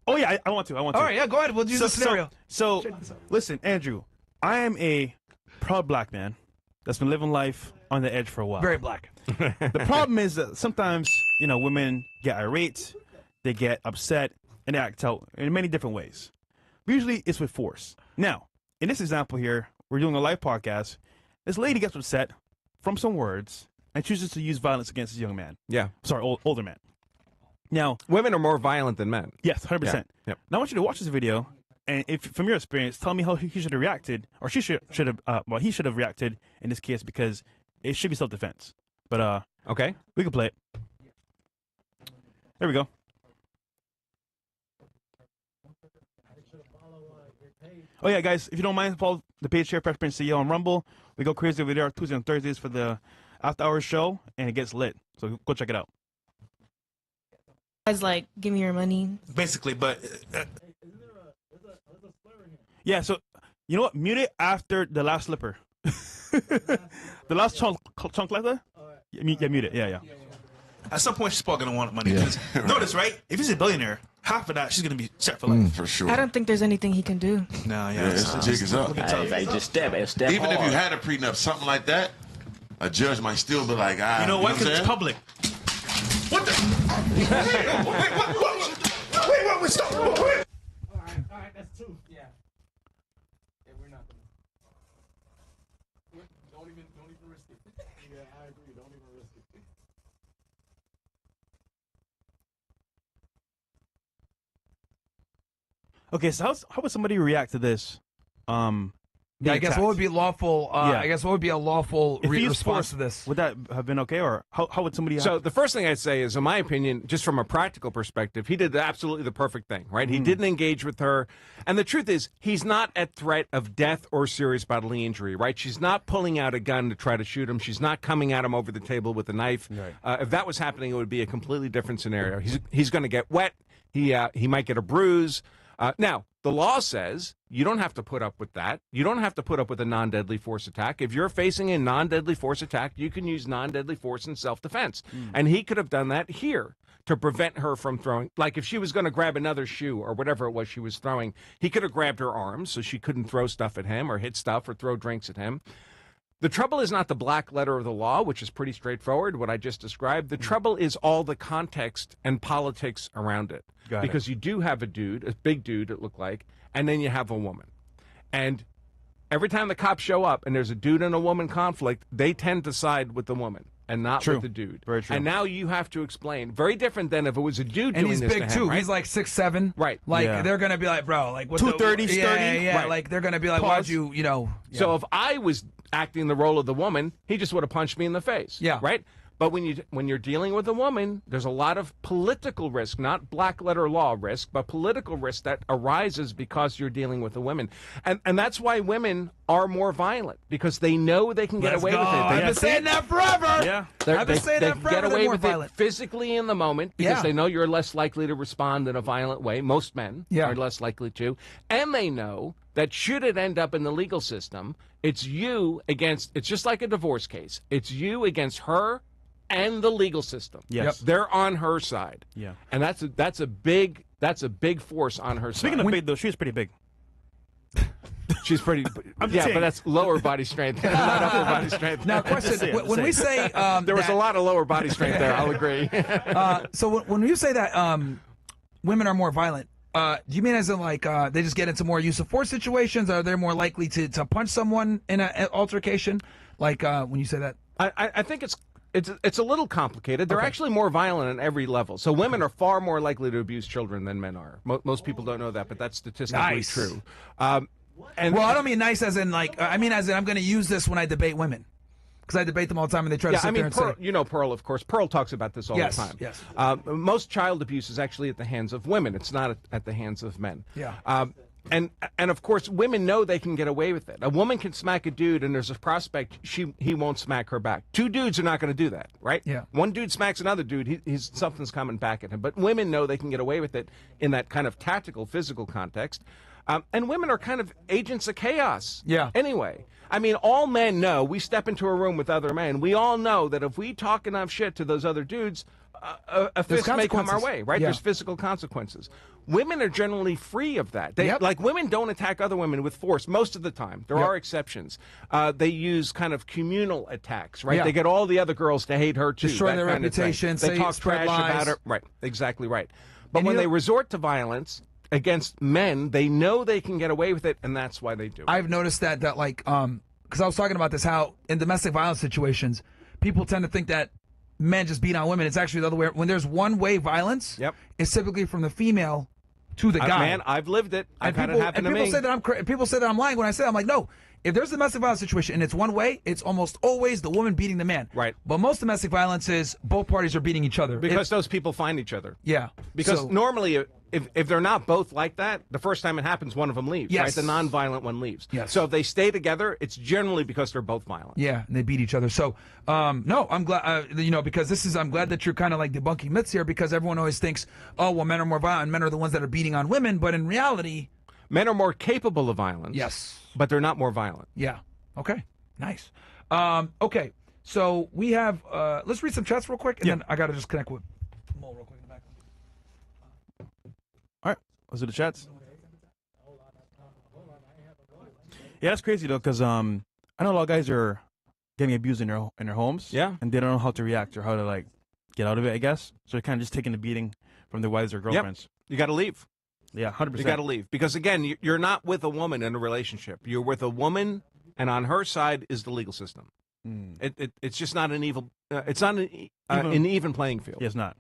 Oh yeah, I want to. All right, yeah, go ahead. We'll use the scenario. So listen, Andrew, I am a proud black man that's been living life on the edge for a while. Very black. The problem is that sometimes, you know, women get irate, they get upset, and they act out in many different ways. Usually it's with force. Now, in this example here, we're doing a live podcast. This lady gets upset from some words and chooses to use violence against this young man. Yeah. Sorry, older man. Now, Women are more violent than men. yes, 100%. Yeah. Yep. Now I want you to watch this video, and if from your experience, tell me how he should have reacted, or he should have reacted in this case, because it should be self-defense. But Okay. we can play it. There we go. Oh yeah, guys, if you don't mind, follow the page here, Press Prince CEO on Rumble. We go crazy over there Tuesdays and Thursdays for the after hours show, and it gets lit. So go check it out. Guys, like, give me your money. Basically, but Yeah, so you know what? Mute it after the last slipper. The last chunk letter. Yeah, mute it. Yeah. at some point she's probably gonna want money. Because notice, right? If he's a billionaire, half of that she's gonna be set for life. For sure. I don't think there's anything he can do. No, It's jig is up. Hey, just step Even hard. if you had a prenup, something like that, a judge might still be like, You know what? Because it's public. What the? Wait, stop. Wait. All right, that's two. Yeah. Yeah, we're not gonna. Don't even risk it. Yeah, I agree. Don't even risk it. Okay, so how would somebody react to this? Yeah, I guess what would be lawful? Yeah. I guess what would be a lawful If he used response force, to this? Would that have been okay, or how would somebody? So the first thing I'd say is, in my opinion, just from a practical perspective, he did absolutely the perfect thing, right? He didn't engage with her. And the truth is, he's not at threat of death or serious bodily injury, right? She's not pulling out a gun to try to shoot him. She's not coming at him over the table with a knife. Right. If that was happening, it would be a completely different scenario. He's going to get wet. He might get a bruise. Now, the law says you don't have to put up with that. You don't have to put up with a non-deadly force attack. If you're facing a non-deadly force attack, you can use non-deadly force in self-defense. And he could have done that here to prevent her from throwing. Like if she was going to grab another shoe or whatever it was she was throwing, he could have grabbed her arms so she couldn't throw stuff at him or hit stuff or throw drinks at him. The trouble is not the black letter of the law, which is pretty straightforward, what I just described. The trouble is all the context and politics around it. Because you do have a dude, a big dude it looked like, and then you have a woman. And every time the cops show up and there's a dude and a woman conflict, they tend to side with the woman and not with the dude. Very true. And now you have to explain. Very different than if it was a dude And doing he's this big to him, too. right? He's like 6'7". Right. Like they're gonna be like, bro, like what 230, the, yeah, yeah, Right. like they're gonna be like, why'd you know? So if I was acting the role of the woman, he just would have punched me in the face. Yeah. Right? But when you're dealing with a woman, there's a lot of political risk, not black letter law risk, but political risk that arises because you're dealing with a woman. And that's why women are more violent, because they know they can get away with it. I've been saying that forever. Yeah. I've been saying that forever. Get away They're more with violent. it physically in the moment because Yeah. they know you're less likely to respond in a violent way. Most men are less likely to. And they know that should it end up in the legal system, it's you against, it's just like a divorce case. It's you against her and the legal system. Yes. They're on her side. Yeah. And that's a big force on her Speaking side. of big, though, she's pretty big. She's pretty, I'm yeah, saying. but that's lower body strength, not upper body strength. Now, question: when we say there was a lot of lower body strength there, I'll agree. So when you say that women are more violent, do you mean as in like they just get into more use of force situations? Are they more likely to punch someone in an altercation? Like when you say that, I think it's a little complicated. They're actually more violent at every level. So women are far more likely to abuse children than men are. Most people don't know that, but that's statistically true. And well, I don't mean nice as in like I mean as in I'm going to use this when I debate women, because I debate them all the time and they try to sit there and Pearl, say, you know Pearl, of course. Pearl talks about this all the time. Yes. Most child abuse is actually at the hands of women. It's not at the hands of men. Yeah. And of course, women know they can get away with it. A woman can smack a dude, and there's a prospect he won't smack her back. Two dudes are not going to do that, right? Yeah. One dude smacks another dude, something's coming back at him. But women know they can get away with it in that kind of tactical, physical context. And women are kind of agents of chaos. Yeah. Anyway, I mean, all men know. We step into a room with other men. We all know that if we talk enough shit to those other dudes, a fist may come our way, right? Yeah. There's physical consequences. Women are generally free of that. Like women don't attack other women with force most of the time. There are exceptions. They use kind of communal attacks, right? Yeah. They get all the other girls to hate her too. Destroy that their kind of thing. reputation, They talk spread trash lies. about her. Right, exactly right. But And when you they know- resort to violence against men, they know they can get away with it, and that's why they do it. I've noticed that like because I was talking about this, how in domestic violence situations people tend to think that men just beat on women. It's actually the other way. When there's one-way violence, it's typically from the female to the guy. Man, I've lived it. I've had it happen to people me. say that people say that I'm lying when I say that. I'm like, no. If there's a domestic violence situation and it's one way, it's almost always the woman beating the man. Right. But most domestic violence is both parties are beating each other. Because those people find each other. Yeah. Because So- normally, if they're not both like that, the first time it happens, one of them leaves. Yes. Right? The non-violent one leaves. Yes. So if they stay together, it's generally because they're both violent. Yeah, and they beat each other. So, no, I'm glad, because I'm glad that you're kind of like debunking myths here, because everyone always thinks, oh, well, men are more violent, men are the ones that are beating on women, but in reality, men are more capable of violence. Yes. But they're not more violent. Yeah. Okay. Nice. Okay. So we have, let's read some chats real quick, and then I got to just connect with Mo real quick in the back. All right, let's do the chats. Yeah, that's crazy though, because I know a lot of guys are getting abused in their homes. Yeah. And they don't know how to react or how to like get out of it, I guess. So they're kind of just taking the beating from their wives or girlfriends. You got to leave. Yeah, 100%. You got to leave. Because again, you're not with a woman in a relationship. You're with a woman, and on her side is the legal system. It's just not an evil. It's not an even playing field. Yeah, it's not.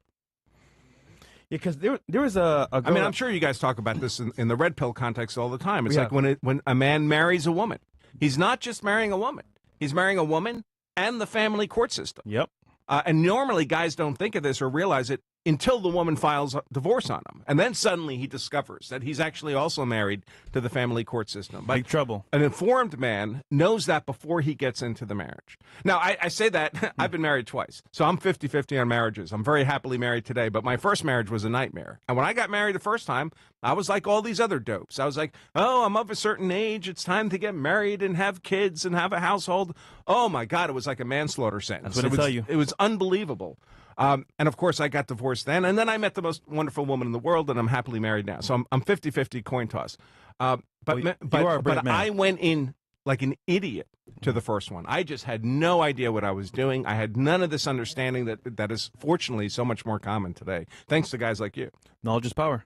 Yeah, because there was a girl. I mean, I'm sure you guys talk about this in the red pill context all the time. It's Yeah. like when a man marries a woman, he's not just marrying a woman. He's marrying a woman and the family court system. Yep. And normally guys don't think of this or realize it. until the woman files a divorce on him. And then suddenly he discovers that he's actually also married to the family court system. But big trouble. An informed man knows that before he gets into the marriage. Now, I say that, I've been married twice, so I'm 50-50 on marriages. I'm very happily married today, but my first marriage was a nightmare. And when I got married the first time, I was like all these other dopes. I was like, oh, I'm of a certain age. It's time to get married and have kids and have a household. Oh, my God, it was like a manslaughter sentence. That's what I tell you. It was unbelievable. And of course, I got divorced then. And then I met the most wonderful woman in the world, and I'm happily married now. So I'm 50-50 coin toss. But I went in like an idiot to the first one. I just had no idea what I was doing. I had none of this understanding that is fortunately so much more common today, thanks to guys like you. Knowledge is power.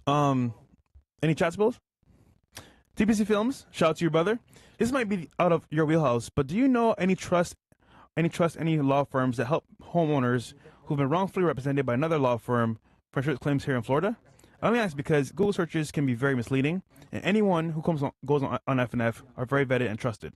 Any chat spills? TPC Films, shout out to your brother. This might be out of your wheelhouse, but do you know any law firms that help homeowners who've been wrongfully represented by another law firm for insurance claims here in Florida? I only ask because Google searches can be very misleading, and anyone who goes on FNF are very vetted and trusted.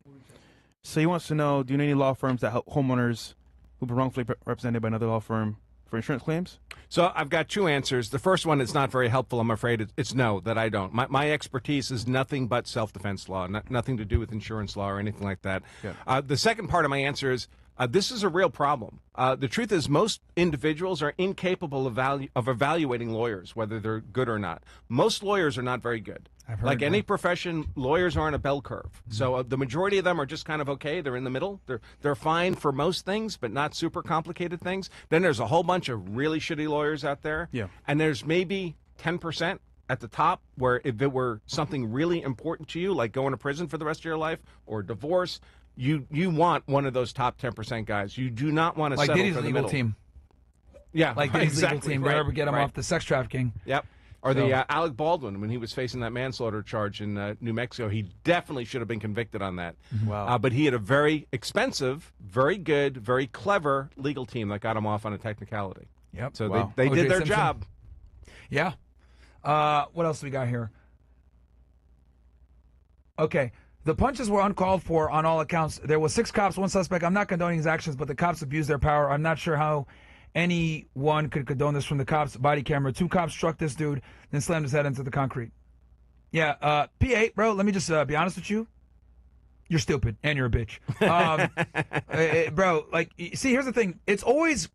So he wants to know, do you know any law firms that help homeowners who've been wrongfully represented by another law firm for insurance claims? So I've got two answers. The first one is not very helpful, I'm afraid. It's no, that I don't. My expertise is nothing but self-defense law, nothing to do with insurance law or anything like that. Yeah. The second part of my answer is this is a real problem. The truth is most individuals are incapable of evaluating lawyers, whether they're good or not. Most lawyers are not very good. Like any profession, lawyers are on a bell curve. Mm-hmm. So the majority of them are just kind of okay. They're in the middle. They're fine for most things, but not super complicated things. Then there's a whole bunch of really shitty lawyers out there. Yeah. And there's maybe 10% at the top where if it were something really important to you, like going to prison for the rest of your life or divorce, you want one of those top 10% guys. You do not want to settle Diddy's for the legal middle. Team. Yeah, like Diddy's exactly, legal team. right, They ever get him off the sex trafficking. Yep. Or the Alec Baldwin, when he was facing that manslaughter charge in New Mexico, he definitely should have been convicted on that. Wow. But he had a very expensive, very good, very clever legal team that got him off on a technicality. Yep. So wow. they did their Simpson. job. Yeah. What else do we got here? Okay. The punches were uncalled for on all accounts. There was 6 cops, 1 suspect. I'm not condoning his actions, but the cops abused their power. I'm not sure how anyone could condone this from the cops' body camera. 2 cops struck this dude, then slammed his head into the concrete. Yeah, P8, bro, let me just be honest with you. You're stupid, and you're a bitch. Bro, like, see, here's the thing. It's always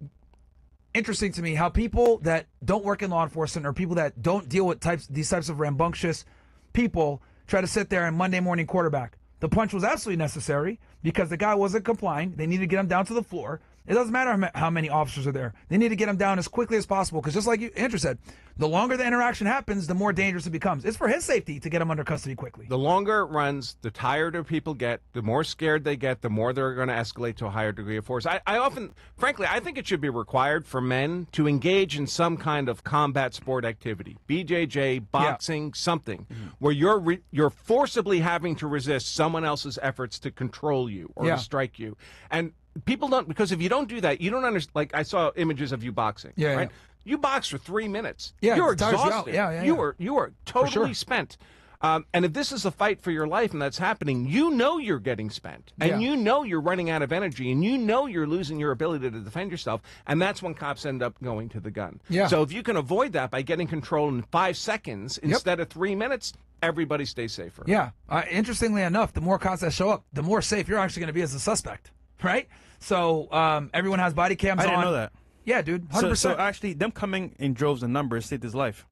interesting to me how people that don't work in law enforcement or people that don't deal with these types of rambunctious people try to sit there and Monday morning quarterback. The punch was absolutely necessary because the guy wasn't complying. They needed to get him down to the floor. It doesn't matter how many officers are there. They need to get him down as quickly as possible because just like Andrew said, the longer the interaction happens, the more dangerous it becomes. It's for his safety to get him under custody quickly. The longer it runs, the tireder people get, the more scared they get, the more they're going to escalate to a higher degree of force. I often, frankly, I think it should be required for men to engage in some kind of combat sport activity, BJJ, boxing, something, where you're forcibly having to resist someone else's efforts to control you or to strike you. And people don't, because if you don't do that, you don't understand. Like I saw images of you boxing, right? You box for 3 minutes. Yeah, you're it tires you out. exhausted. You are totally spent. And if this is a fight for your life and that's happening, you know you're getting spent. And you know you're running out of energy. And you know you're losing your ability to defend yourself. And that's when cops end up going to the gun. Yeah. So if you can avoid that by getting control in 5 seconds instead of 3 minutes, everybody stays safer. Yeah. Interestingly enough, the more cops that show up, the more safe you're actually going to be as a suspect. Right? So everyone has body cams on. I didn't know that. Yeah, dude, 100%. So actually, them coming in droves and numbers saved his life,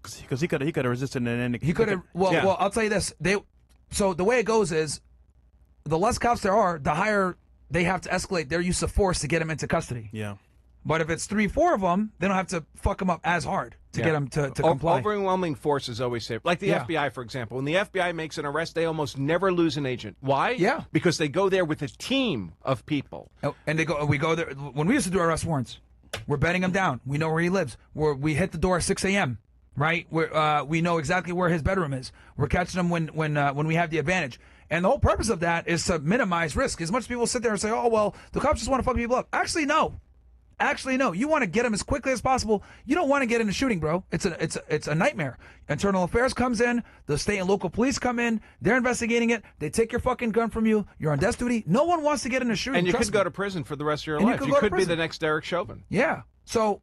because he could have resisted and then he could have. Well, I'll tell you this. So the way it goes is, the less cops there are, the higher they have to escalate their use of force to get them into custody. Yeah. But if it's 3, 4 of them, they don't have to fuck them up as hard to get them to comply. Overwhelming force is always safe. Like the FBI, for example. When the FBI makes an arrest, they almost never lose an agent. Why? Yeah. Because they go there with a team of people. Oh, and we go there. When we used to do arrest warrants, we're bedding him down. We know where he lives. We hit the door at 6 a.m., right? We know exactly where his bedroom is. We're catching him when we have the advantage. And the whole purpose of that is to minimize risk. As much as people sit there and say, oh, well, the cops just want to fuck people up. Actually, no. You want to get them as quickly as possible. You don't want to get into shooting, bro. It's a nightmare. Internal Affairs comes in, the state and local police come in, they're investigating it, they take your fucking gun from you, you're on desk duty. No one wants to get into shooting. And you could go to prison for the rest of your life. You could be the next Derek Chauvin. Yeah. So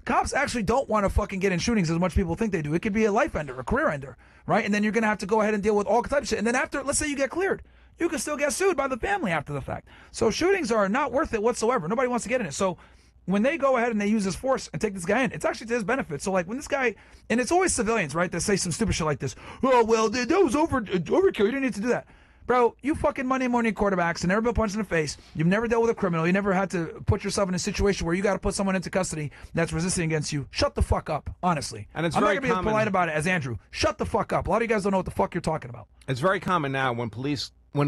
cops actually don't want to fucking get in shootings as much people think they do. It could be a life ender, a career ender, right? And then you're going to have to go ahead and deal with all types of shit. And then after, let's say you get cleared, you can still get sued by the family after the fact. So shootings are not worth it whatsoever. Nobody wants to get in it. So when they go ahead and they use this force and take this guy in, it's actually to his benefit. So like when this guy, and it's always civilians, right, that say some stupid shit like this. Oh, well, that was overkill. You didn't need to do that. Bro, you fucking Monday morning quarterbacks and never been punched in the face. You've never dealt with a criminal. You never had to put yourself in a situation where you got to put someone into custody that's resisting against you. Shut the fuck up, honestly. And it's I'm very not going to be as polite about it as Andrew. Shut the fuck up. A lot of you guys don't know what the fuck you're talking about. It's very common now when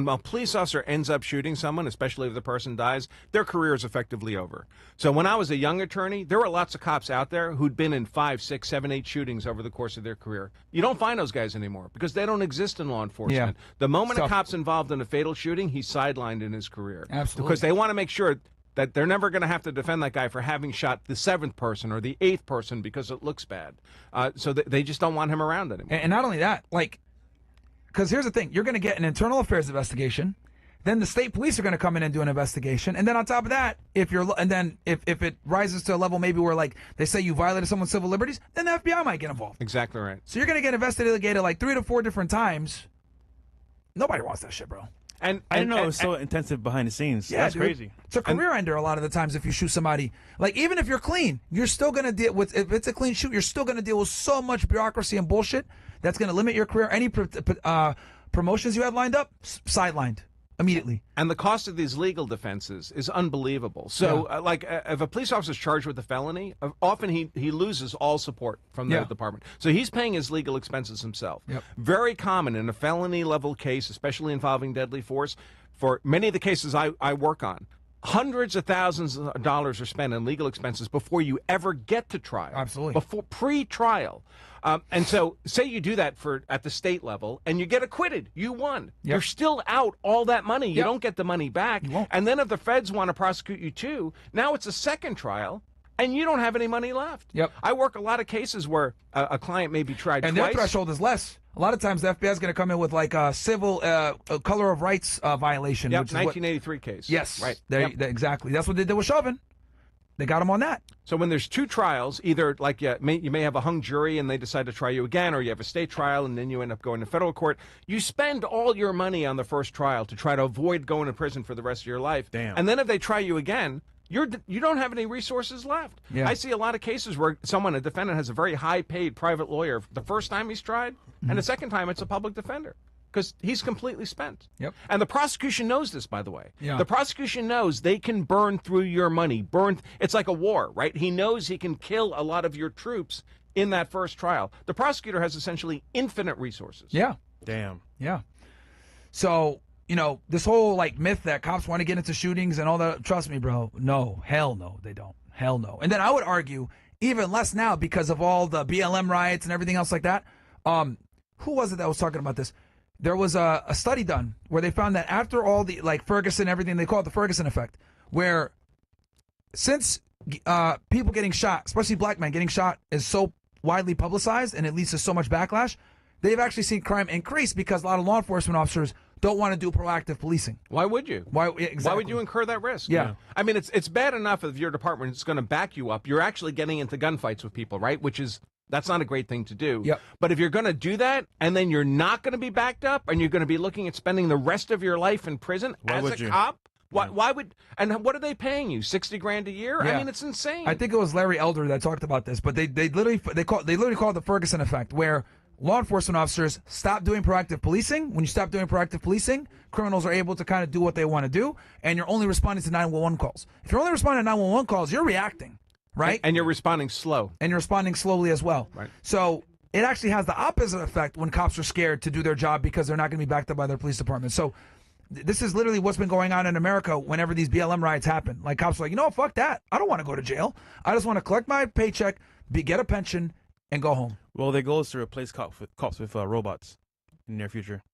a police officer ends up shooting someone, especially if the person dies, their career is effectively over. So when I was a young attorney, there were lots of cops out there who'd been in 5, 6, 7, 8 shootings over the course of their career. You don't find those guys anymore because they don't exist in law enforcement. Yeah. The moment a cop's involved in a fatal shooting, he's sidelined in his career. Absolutely. Because they want to make sure that they're never going to have to defend that guy for having shot the 7th person or the 8th person because it looks bad. So they just don't want him around anymore. And not only that, like, because here's the thing, you're going to get an internal affairs investigation, then the state police are going to come in and do an investigation, and then on top of that, if it rises to a level maybe where like they say you violated someone's civil liberties, then the FBI might get involved. Exactly right. So you're going to get investigated like 3 to 4 different times. Nobody wants that shit, bro. And I didn't know it was so intensive behind the scenes. Yeah, That's dude. crazy. It's a career ender a lot of the times if you shoot somebody. Like, even if you're clean, you're still going to deal with, if it's a clean shoot, you're still going to deal with so much bureaucracy and bullshit that's going to limit your career. Any promotions you had lined up, sidelined immediately. And the cost of these legal defenses is unbelievable. So, if a police officer is charged with a felony, often he loses all support from the department. So he's paying his legal expenses himself. Yep. Very common in a felony-level case, especially involving deadly force. For many of the cases I work on, hundreds of thousands of dollars are spent on legal expenses before you ever get to trial. Absolutely. Before pre-trial. And so say you do that at the state level and you get acquitted. You won. Yep. You're still out all that money. You Yep. don't get the money back. You won't. And then if the feds want to prosecute you too, now it's a second trial and you don't have any money left. Yep. I work a lot of cases where a client may be tried And twice. their threshold is less. A lot of times the FBI is going to come in with like a civil color of rights violation. Yep, which is 1983 case. Yes. Right. Exactly. That's what they did with Chauvin. They got him on that. So when there's 2 trials, either like you may have a hung jury and they decide to try you again, or you have a state trial and then you end up going to federal court, you spend all your money on the first trial to try to avoid going to prison for the rest of your life. Damn. And then if they try you again, you don't have any resources left. Yeah. I see a lot of cases where a defendant has a very high-paid private lawyer the first time he's tried, and the second time it's a public defender. Because he's completely spent. Yep. And the prosecution knows this, by the way. Yeah. The prosecution knows they can burn through your money. It's like a war, right? He knows he can kill a lot of your troops in that first trial. The prosecutor has essentially infinite resources. Yeah. Damn. Yeah. So, this whole like myth that cops want to get into shootings and all that, trust me, bro. No. Hell no, they don't. Hell no. And then I would argue even less now because of all the BLM riots and everything else like that. Who was it that was talking about this? There was a study done where they found that after all the like Ferguson, everything, they call it the Ferguson effect, where since people getting shot, especially black men getting shot, is so widely publicized and it leads to so much backlash, they've actually seen crime increase because a lot of law enforcement officers don't want to do proactive policing. Why would you? Exactly. Why would you incur that risk? Yeah. I mean, it's bad enough if your department is going to back you up. You're actually getting into gunfights with people, right? That's not a great thing to do. Yep. But if you're going to do that and then you're not going to be backed up and you're going to be looking at spending the rest of your life in prison as a cop, why would, and what are they paying you? $60,000 a year? Yeah. I mean, it's insane. I think it was Larry Elder that talked about this, but they literally call it the Ferguson effect, where law enforcement officers stop doing proactive policing. When you stop doing proactive policing, criminals are able to kind of do what they want to do, and you're only responding to 911 calls. If you're only responding to 911 calls, you're reacting. Right? And you're responding slow. And you're responding slowly as well. Right. So it actually has the opposite effect when cops are scared to do their job because they're not going to be backed up by their police department. So this is literally what's been going on in America whenever these BLM riots happen. Like, cops are like, fuck that. I don't want to go to jail. I just want to collect my paycheck, get a pension, and go home. Well, their goal is to replace cops with robots in the near future.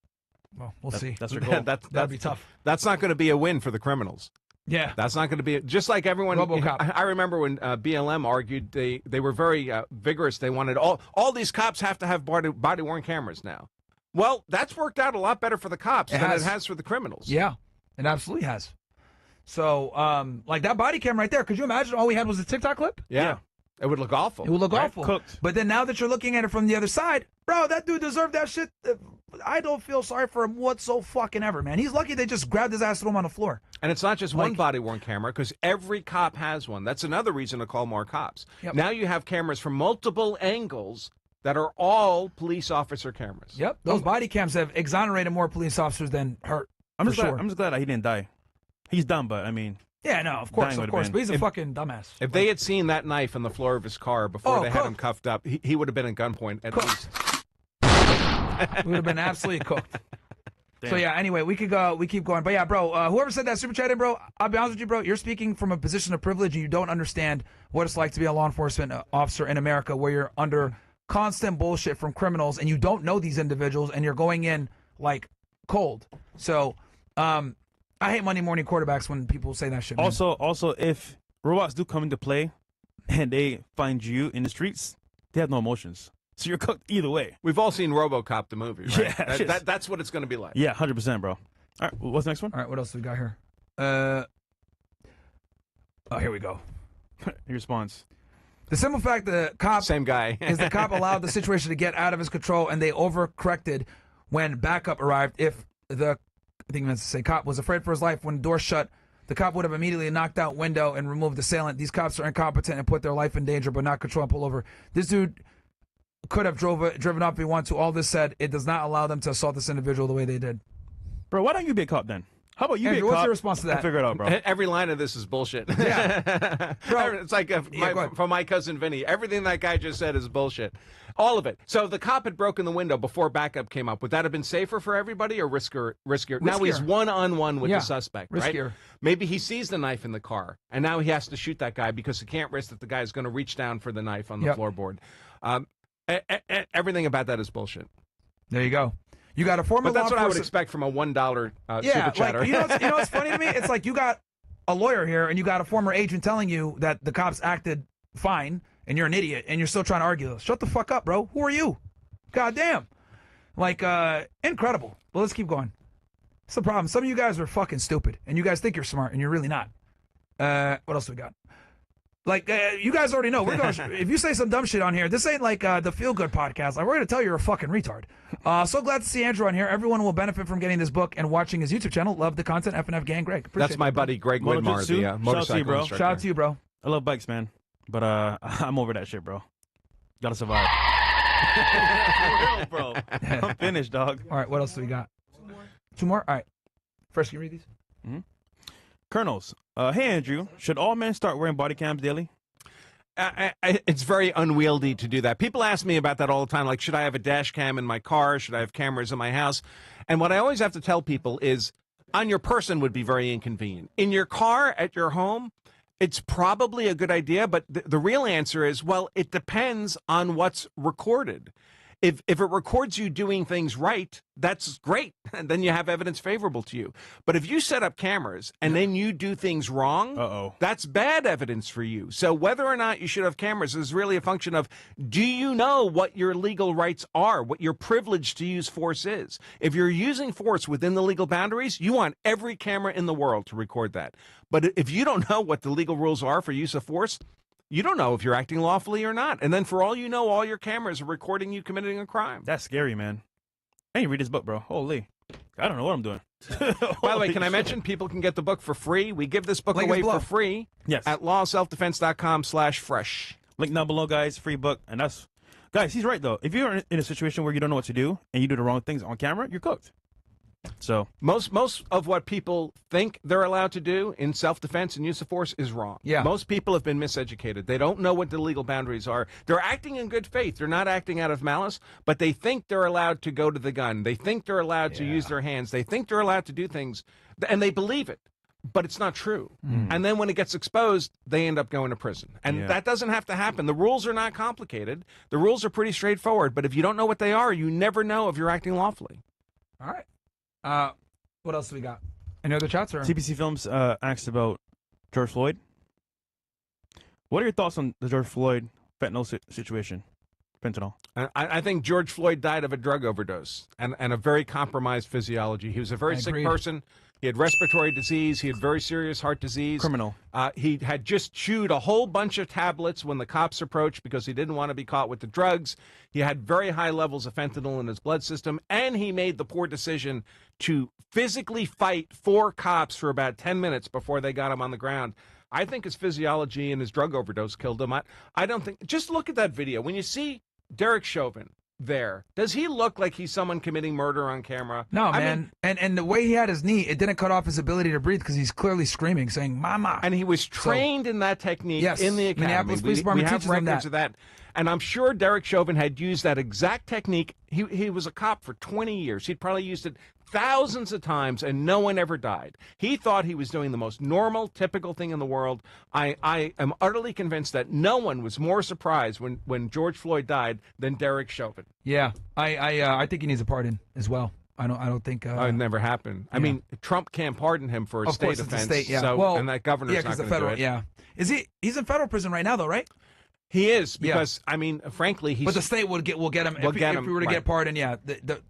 Well, we'll see. That's their goal. That'd be tough. That's not going to be a win for the criminals. Yeah. That's not going to be, just like everyone. RoboCop. I remember when BLM argued, they were very vigorous. They wanted all these cops have to have body-worn cameras now. Well, that's worked out a lot better for the cops than it has for the criminals. Yeah, it absolutely has. So, like that body cam right there, could you imagine all we had was a TikTok clip? Yeah. It would look awful. It would look awful. Cooked. But then now that you're looking at it from the other side, bro, that dude deserved that shit. I don't feel sorry for him whatsoever, man. He's lucky they just grabbed his ass and threw him on the floor. And it's not just one body-worn camera, because every cop has one. That's another reason to call more cops. Yep. Now you have cameras from multiple angles that are all police officer cameras. Yep. Those body cams have exonerated more police officers than hurt. I'm for just glad. sure. I'm just glad that he didn't die. He's dumb, but I mean. Yeah, no, of course. But he's a fucking dumbass. If they had seen that knife on the floor of his car before they had him cooked. cuffed up, he would have been at gunpoint at least. We would have been absolutely cooked. Damn. So yeah, anyway, we keep going. But yeah, bro, whoever said that super chat in, bro, I'll be honest with you, bro, you're speaking from a position of privilege and you don't understand what it's like to be a law enforcement officer in America, where you're under constant bullshit from criminals and you don't know these individuals and you're going in like cold. So I hate Monday morning quarterbacks when people say that shit. Man. Also, if robots do come into play and they find you in the streets, they have no emotions. So you're cooked either way. We've all seen RoboCop, the movie, right? Yeah. That's what it's going to be like. Yeah, 100%, bro. All right, what's the next one? All right, what else do we got here? Here we go. Your response. The simple fact the cop Same guy is the cop allowed the situation to get out of his control and they overcorrected when backup arrived. If the I think he meant to say cop was afraid for his life when the door shut, the cop would have immediately knocked out window and removed the assailant. These cops are incompetent and put their life in danger, but not control and pull over. This dude could have driven up if he wanted to. All this said, it does not allow them to assault this individual the way they did. Bro, why don't you be a cop then? How about you Andrew, be a cop? what's your response to that? I'll figure it out, bro. Every line of this is bullshit. Yeah. Bro, It's like from my cousin Vinny. Everything that guy just said is bullshit. All of it. So if the cop had broken the window before backup came up, would that have been safer for everybody or riskier? Now he's one-on-one with the suspect, riskier. right? Maybe he sees the knife in the car, and now he has to shoot that guy because he can't risk that the guy's going to reach down for the knife on the floorboard. Everything about that is bullshit. There you go. You got a former But that's law what I would enforcement- expect from a $1 super chatter. Like, you know what's funny to me? It's like you got a lawyer here and you got a former agent telling you that the cops acted fine and you're an idiot and you're still trying to argue this. Shut the fuck up, bro. Who are you? God damn. Like, incredible. But let's keep going. That's the problem. Some of you guys are fucking stupid and you guys think you're smart and you're really not. What else do we got? Like, you guys already know. We're going. If you say some dumb shit on here, this ain't like the Feel Good podcast. Like, we're going to tell you you're a fucking retard. So glad to see Andrew on here. Everyone will benefit from getting this book and watching his YouTube channel. Love the content. FNF Gang, Greg. Appreciate That's my buddy Greg Widmar, the motorcycle instructor. Shout out to you, bro. I love bikes, man. But I'm over that shit, bro. Gotta survive. For real, bro. I'm finished, dog. All right, what else do we got? Two more? All right. First, can you read these? Mm-hmm. Colonels, hey Andrew, should all men start wearing body cams daily? It's very unwieldy to do that. People ask me about that all the time, like, should I have a dash cam in my car? Should I have cameras in my house? And what I always have to tell people is, on your person would be very inconvenient. In your car, at your home, it's probably a good idea, but the real answer is, well, it depends on what's recorded. If it records you doing things right, that's great. And then you have evidence favorable to you. But if you set up cameras and then you do things wrong, that's bad evidence for you. So whether or not you should have cameras is really a function of, do you know what your legal rights are, what your privilege to use force is? If you're using force within the legal boundaries, you want every camera in the world to record that. But if you don't know what the legal rules are for use of force, you don't know if you're acting lawfully or not. And then for all you know, all your cameras are recording you committing a crime. That's scary, man. I need to read this book, bro. Holy. I don't know what I'm doing. By the way, can I mention people can get the book for free? We give this book away for free at lawselfdefense.com/fresh. Link down below, guys. Free book. And that's... Guys, he's right, though. If you're in a situation where you don't know what to do and you do the wrong things on camera, you're cooked. So most of what people think they're allowed to do in self-defense and use of force is wrong. Yeah. Most people have been miseducated. They don't know what the legal boundaries are. They're acting in good faith. They're not acting out of malice, but they think they're allowed to go to the gun. They think they're allowed to use their hands. They think they're allowed to do things, and they believe it. But it's not true. And then when it gets exposed, they end up going to prison. And that doesn't have to happen. The rules are not complicated. The rules are pretty straightforward. But if you don't know what they are, you never know if you're acting lawfully. All right. What else do we got? Any other chats? Or? TPC Films asked about George Floyd. What are your thoughts on the George Floyd fentanyl situation? Fentanyl. I think George Floyd died of a drug overdose and a very compromised physiology. He was a very sick person. He had respiratory disease. He had very serious heart disease. Criminal. He had just chewed a whole bunch of tablets when the cops approached because he didn't want to be caught with the drugs. He had very high levels of fentanyl in his blood system, and he made the poor decision to physically fight 4 cops for about 10 minutes before they got him on the ground. I think his physiology and his drug overdose killed him. I don't think... Just look at that video. When you see Derek Chauvin there, does he look like he's someone committing murder on camera? No, man. And the way he had his knee, it didn't cut off his ability to breathe because he's clearly screaming, saying, "Mama." And he was trained in that technique in the academy. Minneapolis Police Department we have teaches him records of that. And I'm sure Derek Chauvin had used that exact technique. He was a cop for 20 years. He'd probably used it thousands of times, and no one ever died. He thought he was doing the most normal, typical thing in the world. I am utterly convinced that no one was more surprised when George Floyd died than Derek Chauvin. Yeah, I think he needs a pardon as well. I don't think it never happened. I mean, Trump can't pardon him for a of state course, offense. It's a state, yeah. So, well, and that governor's yeah, not the going to federal, do it. yeah. He's in federal prison right now, though, right? He is, because I mean, frankly, he's. But the state will get him if we were to get pardoned. Yeah, the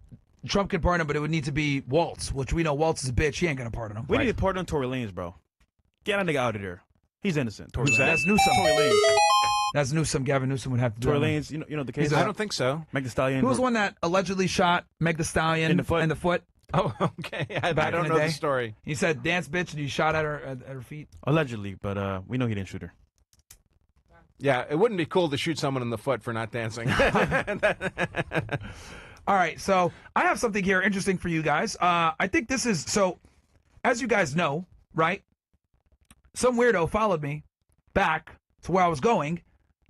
Trump could pardon him, but it would need to be Waltz, which we know Waltz is a bitch. He ain't gonna pardon him. We need to pardon Tory Lanez, bro. Get that nigga out of there. He's innocent. Tory Lanez. That's Newsom. Tory Lanez. That's Newsom. Gavin Newsom would have to do Tory that. Lanez, you know the case. I don't think so. Meg Thee Stallion. Who was the one that allegedly shot Meg Thee Stallion in the foot? Oh, okay. I don't know the story. He said dance bitch, and he shot at her feet. Allegedly, but we know he didn't shoot her. Yeah, it wouldn't be cool to shoot someone in the foot for not dancing. All right, so I have something here interesting for you guys. I think this is, so as you guys know, right, some weirdo followed me back to where I was going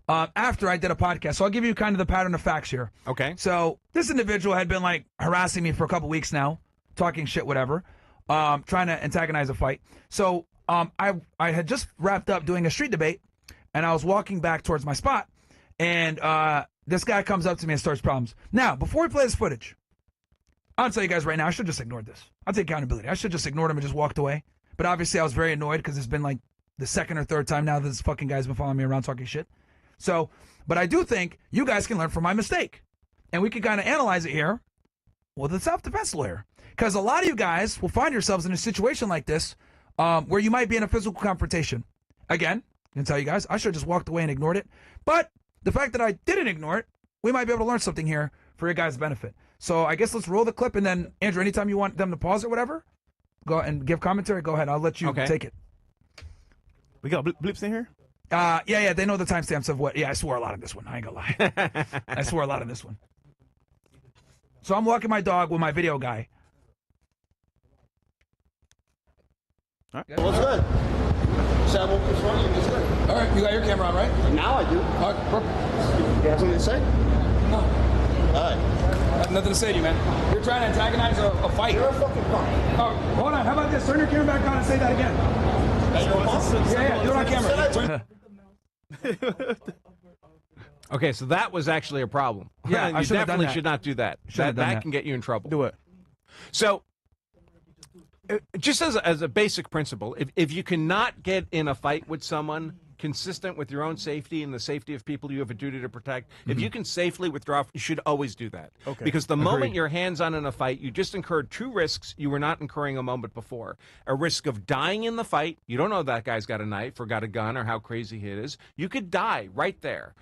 after I did a podcast. So I'll give you kind of the pattern of facts here. Okay. So this individual had been like harassing me for a couple weeks now, talking shit, whatever, trying to antagonize a fight. So I had just wrapped up doing a street debate, and I was walking back towards my spot, and this guy comes up to me and starts problems. Now, before we play this footage, I'll tell you guys right now, I should just ignored this. I'll take accountability. I should just ignored him and just walked away. But obviously, I was very annoyed because it's been like the second or third time now that this fucking guy's been following me around talking shit. So, but I do think you guys can learn from my mistake. And we can kind of analyze it here with a self-defense lawyer. Because a lot of you guys will find yourselves in a situation like this where you might be in a physical confrontation. Again, I can tell you guys, I should have just walked away and ignored it. But the fact that I didn't ignore it, we might be able to learn something here for your guys' benefit. So I guess let's roll the clip, and then, Andrew, anytime you want them to pause or whatever, go and give commentary, go ahead. I'll let you take it. We got bleeps in here? Yeah, they know the timestamps of what. Yeah, I swore a lot of this one. I ain't gonna lie. I swore a lot of this one. So I'm walking my dog with my video guy. All right. What's good? So I won't confront you. What's good? All right, you got your camera on, right? Now I do. All right, perfect. You have something to say? No. All right. I have nothing to say to you, man. You're trying to antagonize a fight. You're a fucking punk. Oh, hold on. How about this? Turn your camera back on and say that again. Yeah, do it on camera. Okay, so that was actually a problem. Yeah, you I should have done definitely that. should not do that. That can get you in trouble. Do it. So, just as a basic principle, if you cannot get in a fight with someone consistent with your own safety and the safety of people you have a duty to protect, if you can safely withdraw, you should always do that. Okay. Because the moment you're hands-on in a fight, you just incurred 2 risks you were not incurring a moment before. A risk of dying in the fight. You don't know that guy's got a knife or got a gun or how crazy he is. You could die right there.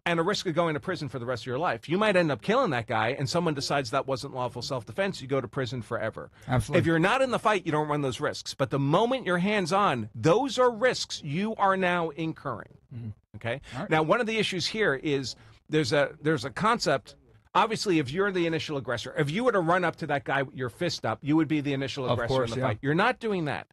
And a risk of going to prison for the rest of your life. You might end up killing that guy, and someone decides that wasn't lawful self-defense. You go to prison forever. Absolutely. If you're not in the fight, you don't run those risks. But the moment you're hands-on, those are risks you are now incurring. Okay? Right. Now, one of the issues here is there's a concept. Obviously, if you're the initial aggressor, if you were to run up to that guy with your fist up, you would be the initial aggressor in the fight. You're not doing that.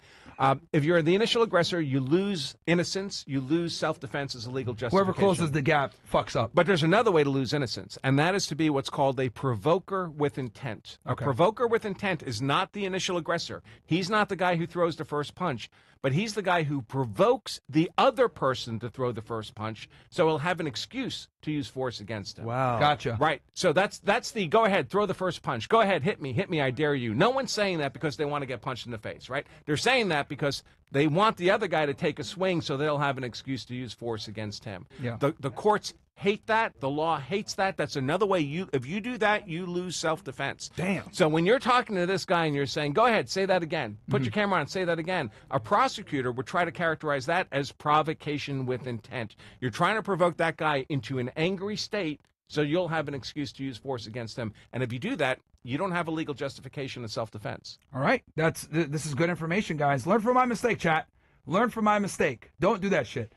If you're the initial aggressor, you lose innocence, you lose self-defense as a legal justification. Whoever closes the gap fucks up. But there's another way to lose innocence, and that is to be what's called a provoker with intent. Okay. A provoker with intent is not the initial aggressor. He's not the guy who throws the first punch, but he's the guy who provokes the other person to throw the first punch, so he'll have an excuse to use force against him. Wow. Gotcha. Right. So that's the go ahead, throw the first punch. Go ahead, hit me, I dare you. No one's saying that because they want to get punched in the face, right? They're saying that because They want the other guy to take a swing so they'll have an excuse to use force against him. Yeah. The courts hate that. The law hates that. That's another way if you do that, you lose self-defense. Damn. So when you're talking to this guy and you're saying, go ahead, say that again. Put your camera on, say that again. A prosecutor would try to characterize that as provocation with intent. You're trying to provoke that guy into an angry state so you'll have an excuse to use force against him. And if you do that, you don't have a legal justification of self-defense. All right. This is good information, guys. Learn from my mistake, chat. Learn from my mistake. Don't do that shit.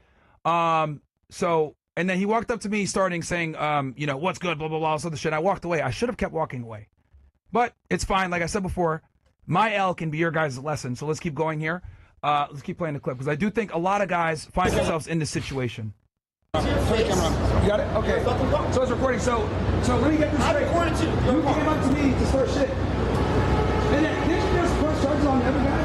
And then he walked up to me starting saying, what's good, blah, blah, blah, all this other shit. I walked away. I should have kept walking away. But it's fine. Like I said before, my L can be your guys' lesson. So let's keep going here. Let's keep playing the clip because I do think a lot of guys find themselves in this situation. You got it? Okay. So it's recording. So let me get this straight. You came up to me to start shit. And then did you just press charges on the other guy?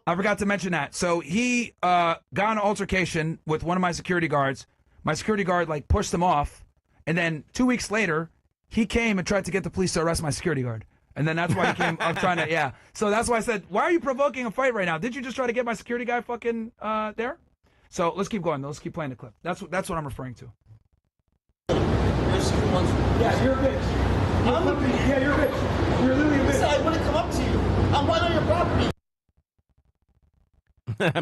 I forgot to mention that. So he got in an altercation with one of my security guards. My security guard pushed him off, and then 2 weeks later, he came and tried to get the police to arrest my security guard. And then that's why he came up trying to, yeah. So that's why I said, why are you provoking a fight right now? Did you just try to get my security guy fucking there? So let's keep going. Let's keep playing the clip. That's what I'm referring to. Yeah, you're a bitch. Yeah, you're a bitch. You're literally a bitch. I wouldn't come up to you. I'm right on your property.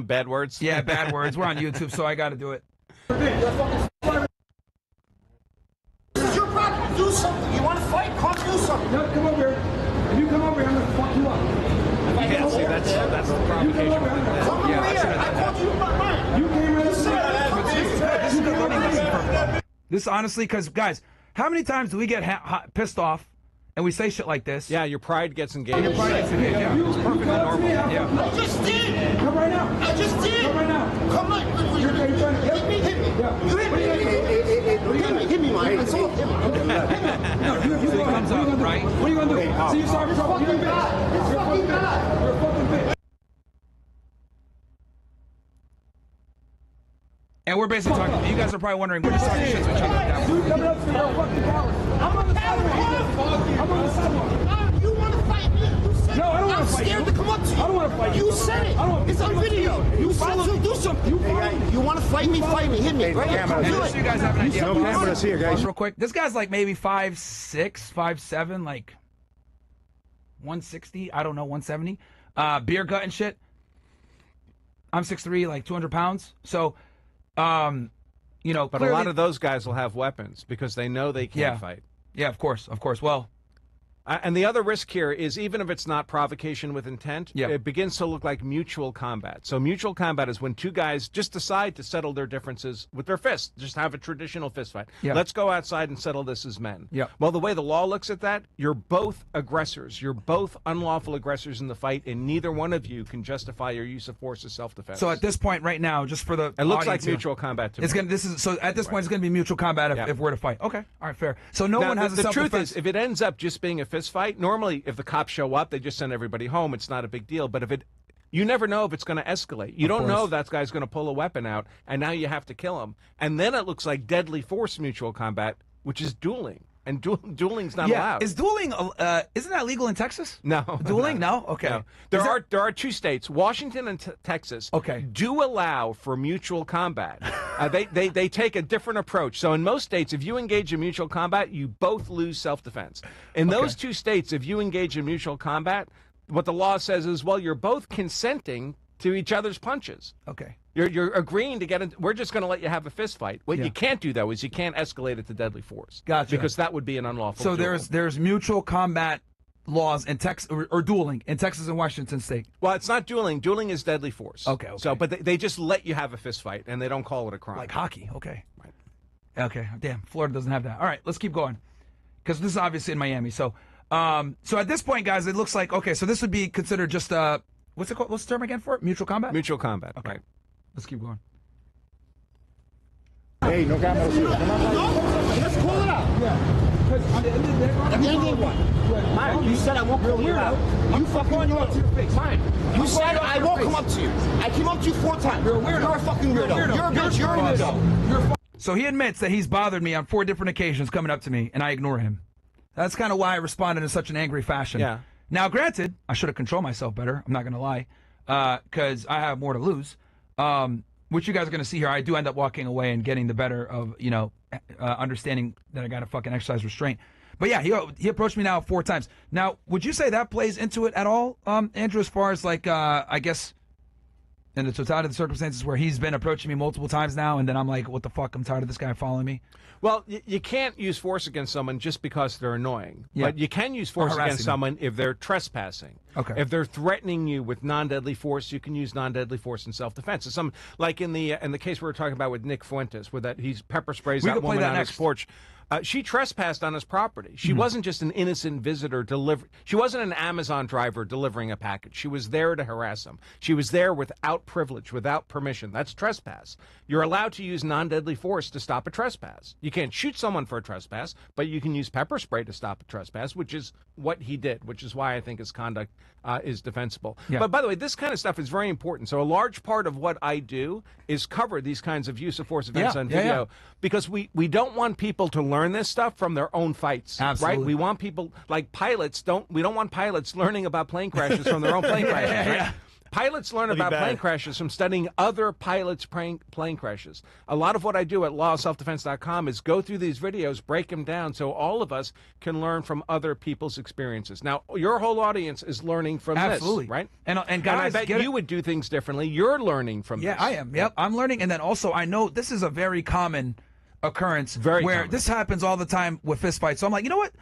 Bad words? Yeah, bad words. We're on YouTube, so I got to do it. This is your property. Do something. You want to fight? Come do something. No, come over here. If you come over here, I'm going to fuck you up. You can't see that's the provocation. Come over here. I called you my mind. You came right This is the learning lesson. This honestly, because, guys, how many times do we get pissed off and we say shit like this? Yeah, your pride gets engaged. Your pride gets engaged, yeah. It's perfectly normal. Yeah. I just did. Come right now. I just did. Come right now. Come on. You're trying to hit me. Hit me. Yeah. You hit me. Hit me, Myron. It's all hit me. No, you comes up, right? What are you going to do? So you start trouble. You're a bitch. You're a fucking bitch. You're a fucking bitch. And we're basically talking. You guys are probably wondering, we're just talking shit to each other at that point. Coming up to me, you're a fucking coward. I'm on the sidewalk. I'm on the sidewalk. You want to fight me? You said no, I don't want to fight you. I'm scared to come up to you. I don't want to fight you. You said it. I don't want to It's on video. You said to do something. You want to fight me? Fight me. Hit me. Right here. Come do Just it. so you guys have an idea. No cameras here, guys. Real quick. This guy's maybe 5'6", 5'7", 160. I don't know, 170. Beer gut and shit. I'm 6'3", 200 pounds. So, but a lot of those guys will have weapons because they know they can't fight. Yeah, of course. Well, and the other risk here is even if it's not provocation with intent, Yeah. it begins to look like mutual combat. So mutual combat is when two guys just decide to settle their differences with their fists, just have a traditional fist fight. Yeah. Let's go outside and settle this as men. Yeah. Well, the way the law looks at that, you're both aggressors. You're both unlawful aggressors in the fight, and neither one of you can justify your use of force as self-defense. so at this point right now, just for the it looks like audience here, mutual combat to me. it's gonna. This is so. At this point, it's gonna be mutual combat if we're to fight. Okay, all right, fair. So no Now, one has a the self-defense. truth is, if it ends up just being a fist fight, normally if the cops show up, they just send everybody home. It's not a big deal. But you never know if it's going to escalate. You don't know if that guy's going to pull a weapon out, and now you have to kill him. And then it looks like deadly force mutual combat, which is dueling. And dueling's not allowed. Is dueling? Isn't that legal in Texas? No. Dueling? No. Okay. No. There are two states, Washington and Texas, do allow for mutual combat. They take a different approach. So in most states, if you engage in mutual combat, you both lose self-defense. In those two states, if you engage in mutual combat, what the law says is, well, you're both consenting to each other's punches. Okay. You're agreeing to get in. We're just going to let you have a fist fight. What you can't do, though, is you can't escalate it to deadly force. Gotcha. Because that would be an unlawful So duel. there's mutual combat laws in Texas or dueling in Texas and Washington State. Well, it's not dueling. Dueling is deadly force. Okay. So, but they just let you have a fist fight, and they don't call it a crime. Like hockey. Okay. Right. Okay. Damn. Florida doesn't have that. All right. Let's keep going, because this is obviously in Miami. So, so at this point, guys, it looks like so this would be considered just what's it called? What's the term again for it? Mutual combat. Mutual combat. Okay. Right. Let's keep going. Hey, no cameras here. Let's call it out. Yeah. Because at the end of the day, At the end of what? Myron, you said I won't call you out. You fucking weirdo. to your face. Myron, you said I won't come up to you. I came up to you 4 times. You're a weirdo. You're a fucking weirdo. You're a bitch. You're a weirdo. So he admits that he's bothered me on 4 different occasions coming up to me, and I ignore him. That's kind of why I responded in such an angry fashion. Yeah. Now, granted, I should have controlled myself better. I'm not going to lie. because I have more to lose. Which you guys are going to see here. I do end up walking away and getting the better of, understanding that I got to fucking exercise restraint. But yeah, he approached me now 4 times. Now, would you say that plays into it at all, Andrew, as far as like, I guess, in the totality of the circumstances where he's been approaching me multiple times now, and then I'm like, what the fuck? I'm tired of this guy following me. Well, you can't use force against someone just because they're annoying. Yeah. But you can use force against someone if they're trespassing. Okay. If they're threatening you with non-deadly force, you can use non-deadly force in self-defense. So some, like in the case we were talking about with Nick Fuentes, where that he's pepper sprays that woman on his porch. She trespassed on his property. She wasn't just an innocent visitor She wasn't an Amazon driver delivering a package. She was there to harass him. She was there without privilege, without permission. That's trespass. You're allowed to use non-deadly force to stop a trespass. You can't shoot someone for a trespass, but you can use pepper spray to stop a trespass, which is what he did, which is why I think his conduct is defensible. Yeah. But by the way, this kind of stuff is very important. So a large part of what I do is cover these kinds of use of force events on video because we don't want people to learn this stuff from their own fights. Absolutely. Right? We want people like pilots we don't want pilots learning about plane crashes from their own plane crashes, right? Pilots learn about plane crashes from studying other pilots' plane crashes. A lot of what I do at lawofselfdefense.com is go through these videos, break them down, so all of us can learn from other people's experiences. Now, your whole audience is learning from this, right? And guys, I bet you would do things differently. You're learning from this. Yeah, I am. Yep, I'm learning. And then also, I know this is a very common occurrence where this happens all the time with fistfights. So I'm like, you know what?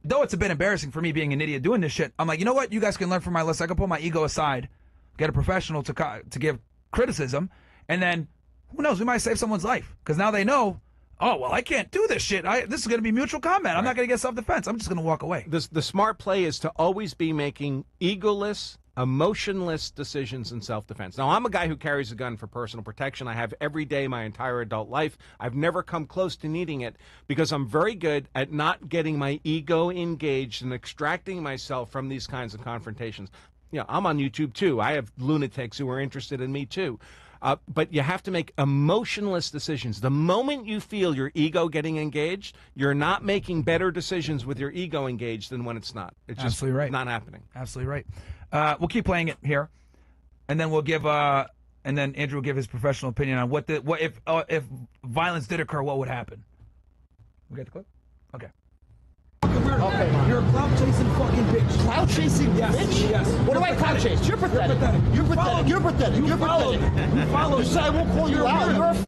Though it's a bit embarrassing for me being an idiot doing this shit, I'm like, you know what? You guys can learn from my list. I can put my ego aside, get a professional to give criticism, and then who knows? We might save someone's life because now they know. Oh well, I can't do this shit. This is going to be mutual combat. I'm not going to get self-defense. I'm just going to walk away. The smart play is to always be making egoless, emotionless decisions in self-defense. Now, I'm a guy who carries a gun for personal protection. I have every day my entire adult life. I've never come close to needing it because I'm very good at not getting my ego engaged and extracting myself from these kinds of confrontations. You know, I'm on YouTube too. I have lunatics who are interested in me too. But you have to make emotionless decisions. The moment you feel your ego getting engaged, you're not making better decisions with your ego engaged than when it's not. It's just not happening. Absolutely right. We'll keep playing it here, and then we'll give and then Andrew will give his professional opinion on what if violence did occur, what would happen. We got the clip? Okay. Okay, you're a clout chasing fucking bitch. Clout chasing bitch? Yes. What do I clout chase? You're pathetic. You're pathetic. You're pathetic. You're pathetic. You follow. You said I won't call you out.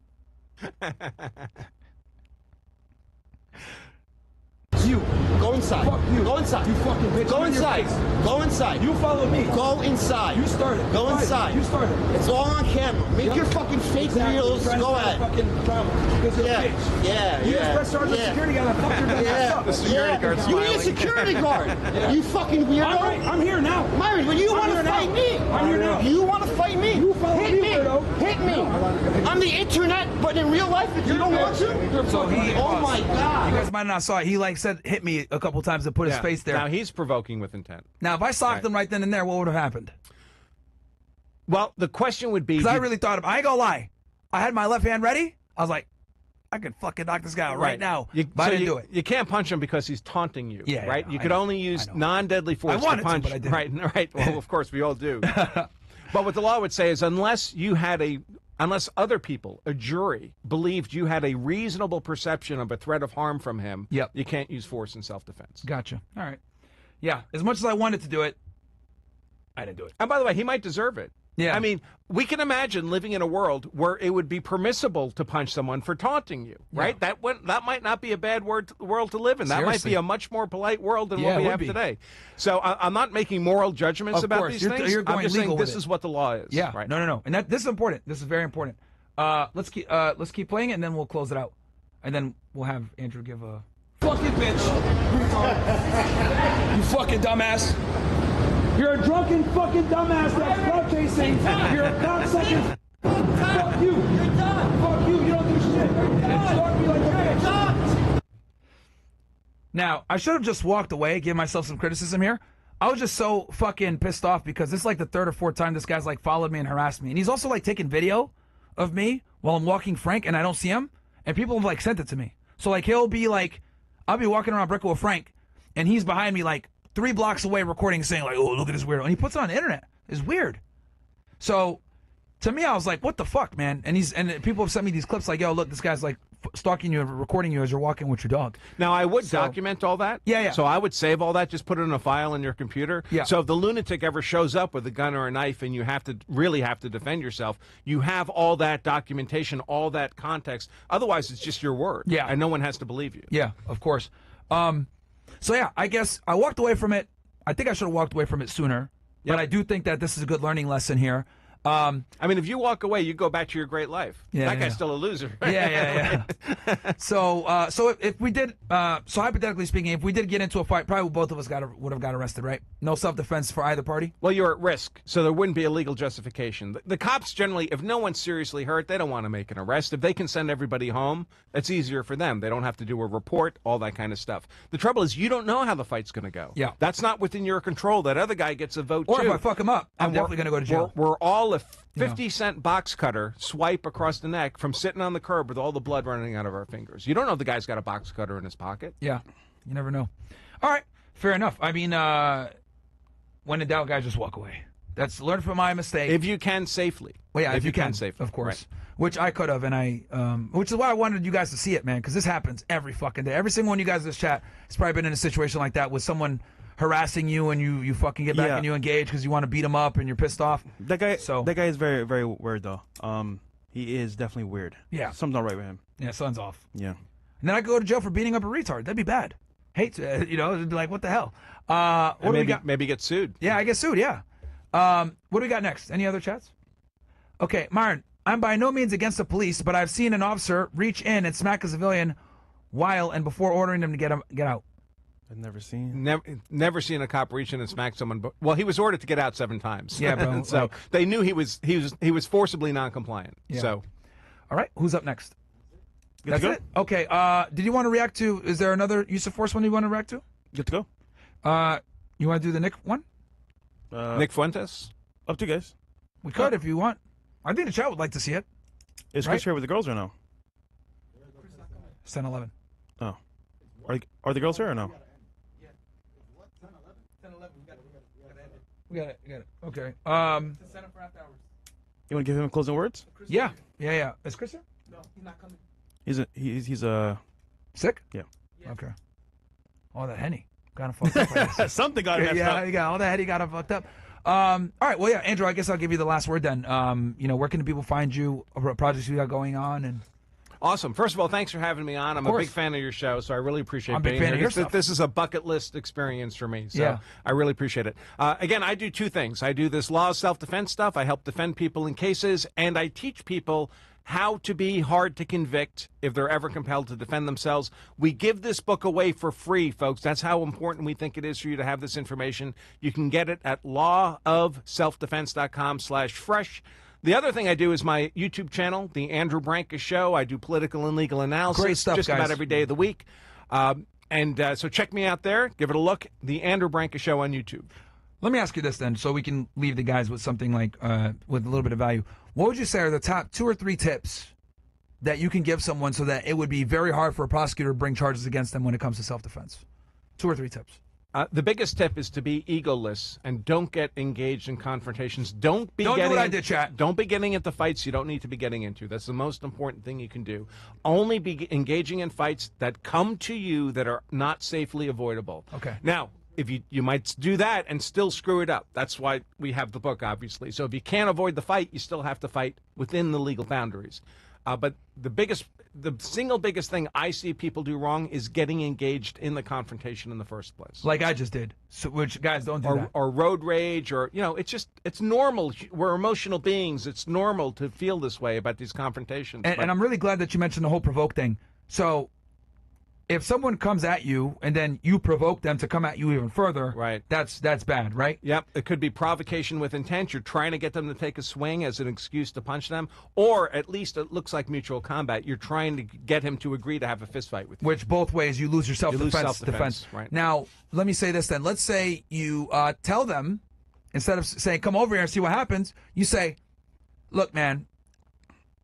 You go inside. Fuck you. Go inside. You fucking bitch. Go inside. Go inside. You follow me. Go inside. You started. Go inside. You started. It's all on camera. Make your fucking fake reels. Go ahead. Fucking drama. Because you're a bitch. Yeah. You just press charge with security guard. I fucked your ass up. The security guard smiling. You need a security guard. You fucking weirdo. I'm here now. Myron, but you want to fight me. I'm here now. You want to fight me? You follow me, weirdo. Hit me. I'm the internet, but in real life, if you don't want to. So oh my God. You guys might not saw it. He like said hit me a couple times to put his face there. Now he's provoking with intent. Now if I socked him right then and there, what would have happened? Well, the question would be, because I really thought I ain't gonna lie, I had my left hand ready. I was like, I could fucking knock this guy out right now. But I didn't do it. You can't punch him because he's taunting you. Yeah, right. You could only use non-deadly force to punch. but I didn't. Right. Well, of course we all do. But what the law would say is, unless other people, a jury, believed you had a reasonable perception of a threat of harm from him, you can't use force in self-defense. Gotcha. All right. Yeah. As much as I wanted to do it, I didn't do it. And by the way, he might deserve it. Yeah. I mean, we can imagine living in a world where it would be permissible to punch someone for taunting you, right? Yeah. That might not be a bad world to live in. That might be a much more polite world than what we have today. So I'm not making moral judgments about these things. I'm just saying this is what the law is. Yeah. Right? No. And this is important. This is very important. Let's keep playing it, and then we'll close it out. And then we'll have Andrew give a fucking bitch. You fucking dumbass. You're a drunken fucking dumbass that's clout chasing. You're a cocksucker. Fuck you. You're done. Fuck you. You don't do shit. Fuck me like a bitch. Now, I should have just walked away, give myself some criticism here. I was just so fucking pissed off because this is like the third or fourth time this guy's like followed me and harassed me. And he's also like taking video of me while I'm walking Frank and I don't see him. And people have like sent it to me. So like he'll be like, I'll be walking around Abrego with Frank and he's behind me like 3 blocks away recording saying like, oh, look at this weirdo. And he puts it on the internet. It's weird. So to me, I was like, what the fuck, man? And people have sent me these clips like, yo, look, this guy's like stalking you and recording you as you're walking with your dog. Now, I would document all that. Yeah, yeah. So I would save all that, just put it in a file in your computer. Yeah. So if the lunatic ever shows up with a gun or a knife and you really have to defend yourself, you have all that documentation, all that context. Otherwise, it's just your word. Yeah. And no one has to believe you. Yeah, of course. So yeah, I guess I walked away from it. I think I should have walked away from it sooner. Yep. But I do think that this is a good learning lesson here. I mean, if you walk away, you go back to your great life. Yeah, that guy's yeah. still a loser. Yeah. So if we did, so hypothetically speaking, if we did get into a fight, probably both of us would have got arrested, right? No self-defense for either party. Well, you're at risk, so there wouldn't be a legal justification. The cops generally, if no one's seriously hurt, they don't want to make an arrest. If they can send everybody home, that's easier for them. They don't have to do a report, all that kind of stuff. The trouble is, you don't know how the fight's going to go. Yeah. That's not within your control. That other guy gets a vote, Or too. if I fuck him up, I'm And definitely going to go to jail. We're all a 50-cent box cutter swipe across the neck from sitting on the curb with all the blood running out of our fingers. You don't know if the guy's got a box cutter in his pocket. Yeah, you never know. All right, fair enough. I mean, when in doubt, guys, just walk away. That's learn from my mistake. If you can safely. Well, yeah, if you can safely, of course. Right. Which I could have, and which is why I wanted you guys to see it, man, because this happens every fucking day. Every single one of you guys in this chat has probably been in a situation like that with someone harassing you and you fucking get back and you engage because you want to beat him up and you're pissed off. That guy is very, very weird, though. He is definitely weird. Yeah. Something's not right with him. Yeah, sun's off. Yeah. And then I could go to jail for beating up a retard. That'd be bad. Hate, it'd be like, what the hell? What do we got? Maybe get sued. Yeah, I get sued, yeah. What do we got next? Any other chats? Okay, Myron, I'm by no means against the police, but I've seen an officer reach in and smack a civilian while and before ordering them to get out. I've never seen. Never seen a cop reach in and smack someone. But, well, he was ordered to get out 7 times. Yeah, bro. So they knew he was forcibly non-compliant. Yeah. So, all right, who's up next? Good That's to go? it. Okay. Did you want to react to? Is there another use of force one you want to react to? Good to go. You want to do the Nick one? Nick Fuentes. Up to you guys. We could if you want. I think the chat would like to see it. Is Chris here with the girls or no? 10-11. Oh. Are the girls here or no? We got it. Okay. You want to give him closing words? Yeah. Is Chris here? No, he's not coming. He's sick? Yeah. Okay. All that Henny got him fucked up. I guess. Something got him messed up. Yeah, he got all that Henny got him fucked up. All right. Well, yeah, Andrew. I guess I'll give you the last word then. Where can the people find you? Projects you got going on and. Awesome. First of all, thanks for having me on. I'm a big fan of your show, so I really appreciate I'm a being big fan here. of your stuff. This is a bucket list experience for me, so Yeah. I really appreciate it. Again, I do 2 things. I do this law of self-defense stuff. I help defend people in cases, and I teach people how to be hard to convict if they're ever compelled to defend themselves. We give this book away for free, folks. That's how important we think it is for you to have this information. You can get it at lawofselfdefense.com/fresh. The other thing I do is my YouTube channel, The Andrew Branca Show. I do political and legal analysis Great stuff, just guys. about every day of the week. So check me out there. Give it a look. The Andrew Branca Show on YouTube. Let me ask you this then, so we can leave the guys with something like with a little bit of value. What would you say are the top 2 or 3 tips that you can give someone so that it would be very hard for a prosecutor to bring charges against them when it comes to self-defense? 2 or 3 tips. The biggest tip is to be egoless and don't get engaged in confrontations. Don't do what I did, chat. Don't be getting into fights you don't need to be getting into. That's the most important thing you can do. Only be engaging in fights that come to you that are not safely avoidable. Okay. Now, if you might do that and still screw it up. That's why we have the book, obviously. So if you can't avoid the fight, you still have to fight within the legal boundaries. But the single biggest thing I see people do wrong is getting engaged in the confrontation in the first place. Like I just did. So, which, guys, don't do that. Or road rage, or, it's normal. We're emotional beings. It's normal to feel this way about these confrontations. And I'm really glad that you mentioned the whole provoke thing. So if someone comes at you and then you provoke them to come at you even further, right, that's bad, right? Yep. It could be provocation with intent. You're trying to get them to take a swing as an excuse to punch them, or at least it looks like mutual combat. You're trying to get him to agree to have a fist fight with you. Which both ways you lose your self-defense. Right. Now, let me say this then. Let's say you tell them, instead of saying, come over here and see what happens, you say, look, man,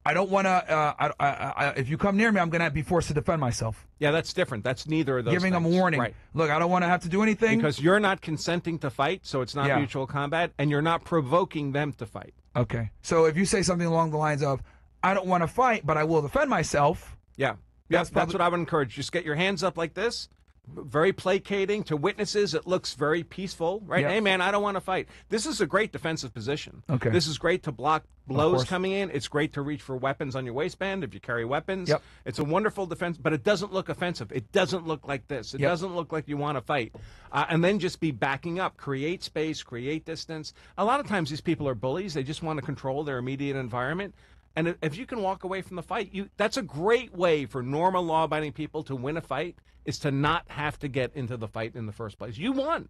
I don't want to, if you come near me, I'm going to be forced to defend myself. Yeah, that's different. That's neither of those Giving them a things. warning. Right. Look, I don't want to have to do anything. Because you're not consenting to fight, so it's not mutual combat, and you're not provoking them to fight. Okay. So if you say something along the lines of, I don't want to fight, but I will defend myself. Yeah. That's what I would encourage. Just get your hands up like this. Very placating to witnesses. It looks very peaceful, right? Yep. Hey, man, I don't want to fight. This is a great defensive position. Okay. This is great to block blows coming in. It's great to reach for weapons on your waistband if you carry weapons. Yep. It's a wonderful defense, but it doesn't look offensive. It doesn't look like this. It doesn't look like you want to fight. And then just be backing up. Create space, create distance. A lot of times these people are bullies. They just want to control their immediate environment. And if you can walk away from the fight, that's a great way for normal law-abiding people to win a fight, is to not have to get into the fight in the first place. You won.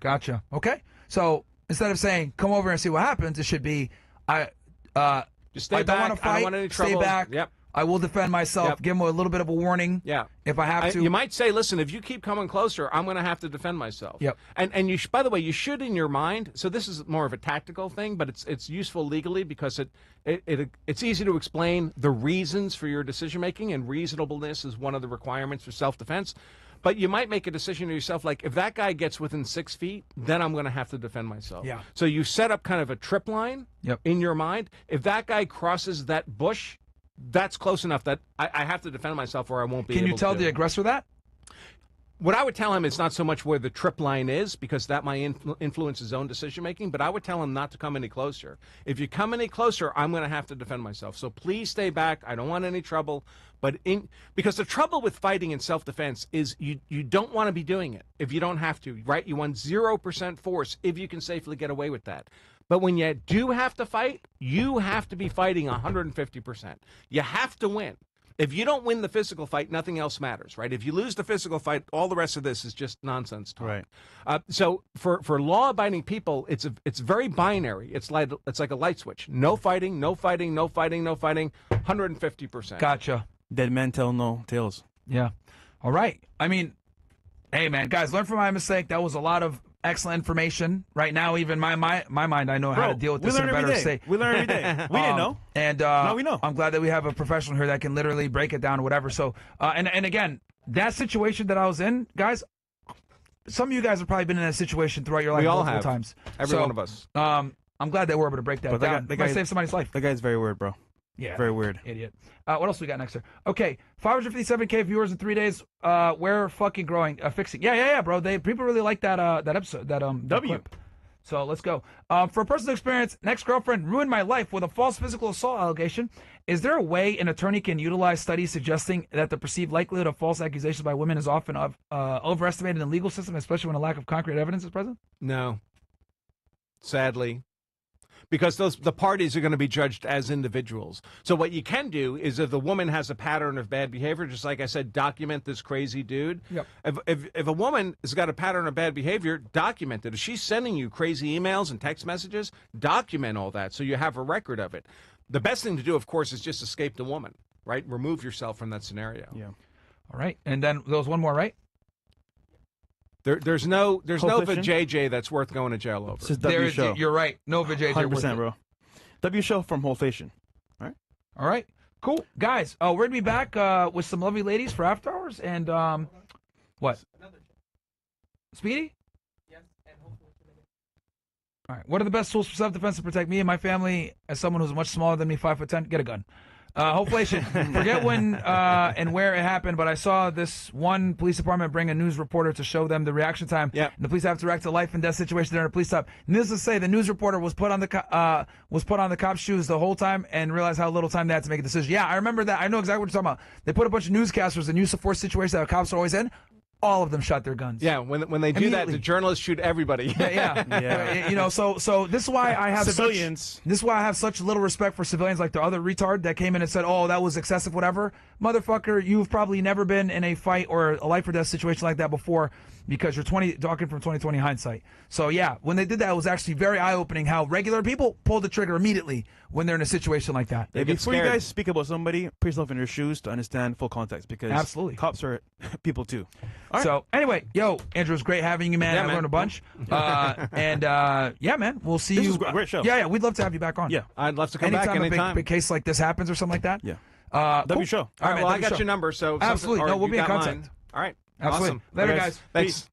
Gotcha. Okay. So instead of saying, come over and see what happens, it should be, just stay I back. don't want to fight. I don't want any trouble. Stay back. Yep. I will defend myself. Yep. Give them a little bit of a warning. Yeah. If I have to. You might say, listen, if you keep coming closer, I'm going to have to defend myself. Yep. And you by the way, you should in your mind. So this is more of a tactical thing, but it's useful legally because it's easy to explain the reasons for your decision making, and reasonableness is one of the requirements for self-defense. But you might make a decision to yourself, like, if that guy gets within 6 feet, then I'm going to have to defend myself. Yeah. So you set up kind of a trip line in your mind. If that guy crosses that bush, that's close enough that I have to defend myself or I won't be able to. Can you tell the aggressor that? What I would tell him is not so much where the trip line is, because that might influence his own decision making, but I would tell him not to come any closer. If you come any closer, I'm going to have to defend myself. So please stay back. I don't want any trouble. But because the trouble with fighting in self-defense is you don't want to be doing it if you don't have to, right? You want 0% force if you can safely get away with that. But when you do have to fight, you have to be fighting 150%. You have to win. If you don't win the physical fight, nothing else matters, right? If you lose the physical fight, all the rest of this is just nonsense talk. Right. So for law-abiding people, it's very binary. It's like a light switch. No fighting, no fighting, no fighting, no fighting. 150%. Gotcha. Dead men tell no tales. Yeah. All right. I mean, hey, man, guys, learn from my mistake. That was a lot of excellent information. Right now, even my mind, I know how to deal with this in a better state. We learn every day. We didn't know. And now we know. I'm glad that we have a professional here that can literally break it down or whatever. So, and again, that situation that I was in, guys, some of you guys have probably been in that situation throughout your life multiple times. Every one of us. I'm glad that we're able to break that down. That might save somebody's life. That guy's very weird, bro. Yeah. Very weird. Idiot. What else we got next here? Okay, 557K viewers in 3 days. We're fucking growing. Fixing. Yeah, bro. People really like that episode. That clip. So let's go. For personal experience, an ex-girlfriend ruined my life with a false physical assault allegation. Is there a way an attorney can utilize studies suggesting that the perceived likelihood of false accusations by women is often overestimated in the legal system, especially when a lack of concrete evidence is present? No. Sadly. Because the parties are going to be judged as individuals. So what you can do is, if the woman has a pattern of bad behavior, just like I said, document this crazy dude. Yep. If a woman has got a pattern of bad behavior, document it. If she's sending you crazy emails and text messages, document all that so you have a record of it. The best thing to do, of course, is just escape the woman, right? Remove yourself from that scenario. Yeah. All right. And then there was one more, right? There's no JJ that's worth going to jail over. This is W show. You're right. No JJ. 100%, bro. W show from Whole Station. All right. Cool. Guys, we're going to be back with some lovely ladies for after hours. And what? Speedy? Yes, and hopefully. All right. What are the best tools for self-defense to protect me and my family as someone who's much smaller than me, 5'10"? Get a gun. Hopefully, forget when and where it happened, but I saw this one police department bring a news reporter to show them the reaction time. Yeah. And the police have to react to life and death situation during a police stop. Needless to say, the news reporter was put on the cop's shoes the whole time and realized how little time they had to make a decision. Yeah, I remember that. I know exactly what you're talking about. They put a bunch of newscasters in use of force situations that cops are always in. All of them shot their guns. Yeah, when they do that, the journalists shoot everybody. Yeah. You know, so this is why I have civilians. This is why I have such little respect for civilians, like the other retard that came in and said, "Oh, that was excessive, whatever." Motherfucker, you've probably never been in a fight or a life or death situation like that before, because you're talking from 2020 hindsight. So yeah, when they did that, it was actually very eye-opening how regular people pull the trigger immediately when they're in a situation like that. Yeah, before you guys speak about somebody, put yourself in their shoes to understand full context, because absolutely cops are people too. Right. So anyway, yo, Andrew, it was great having you, man. I learned a bunch. Yeah, man, we'll see you. This was a great show. Yeah, we'd love to have you back on. Yeah, I'd love to come back anytime. anytime. A big case like this happens or something like that. Yeah. W cool. show. All right, well, I got your number, so absolutely. No, we'll be in contact. All right. Absolutely. Awesome. Later, guys. Thanks.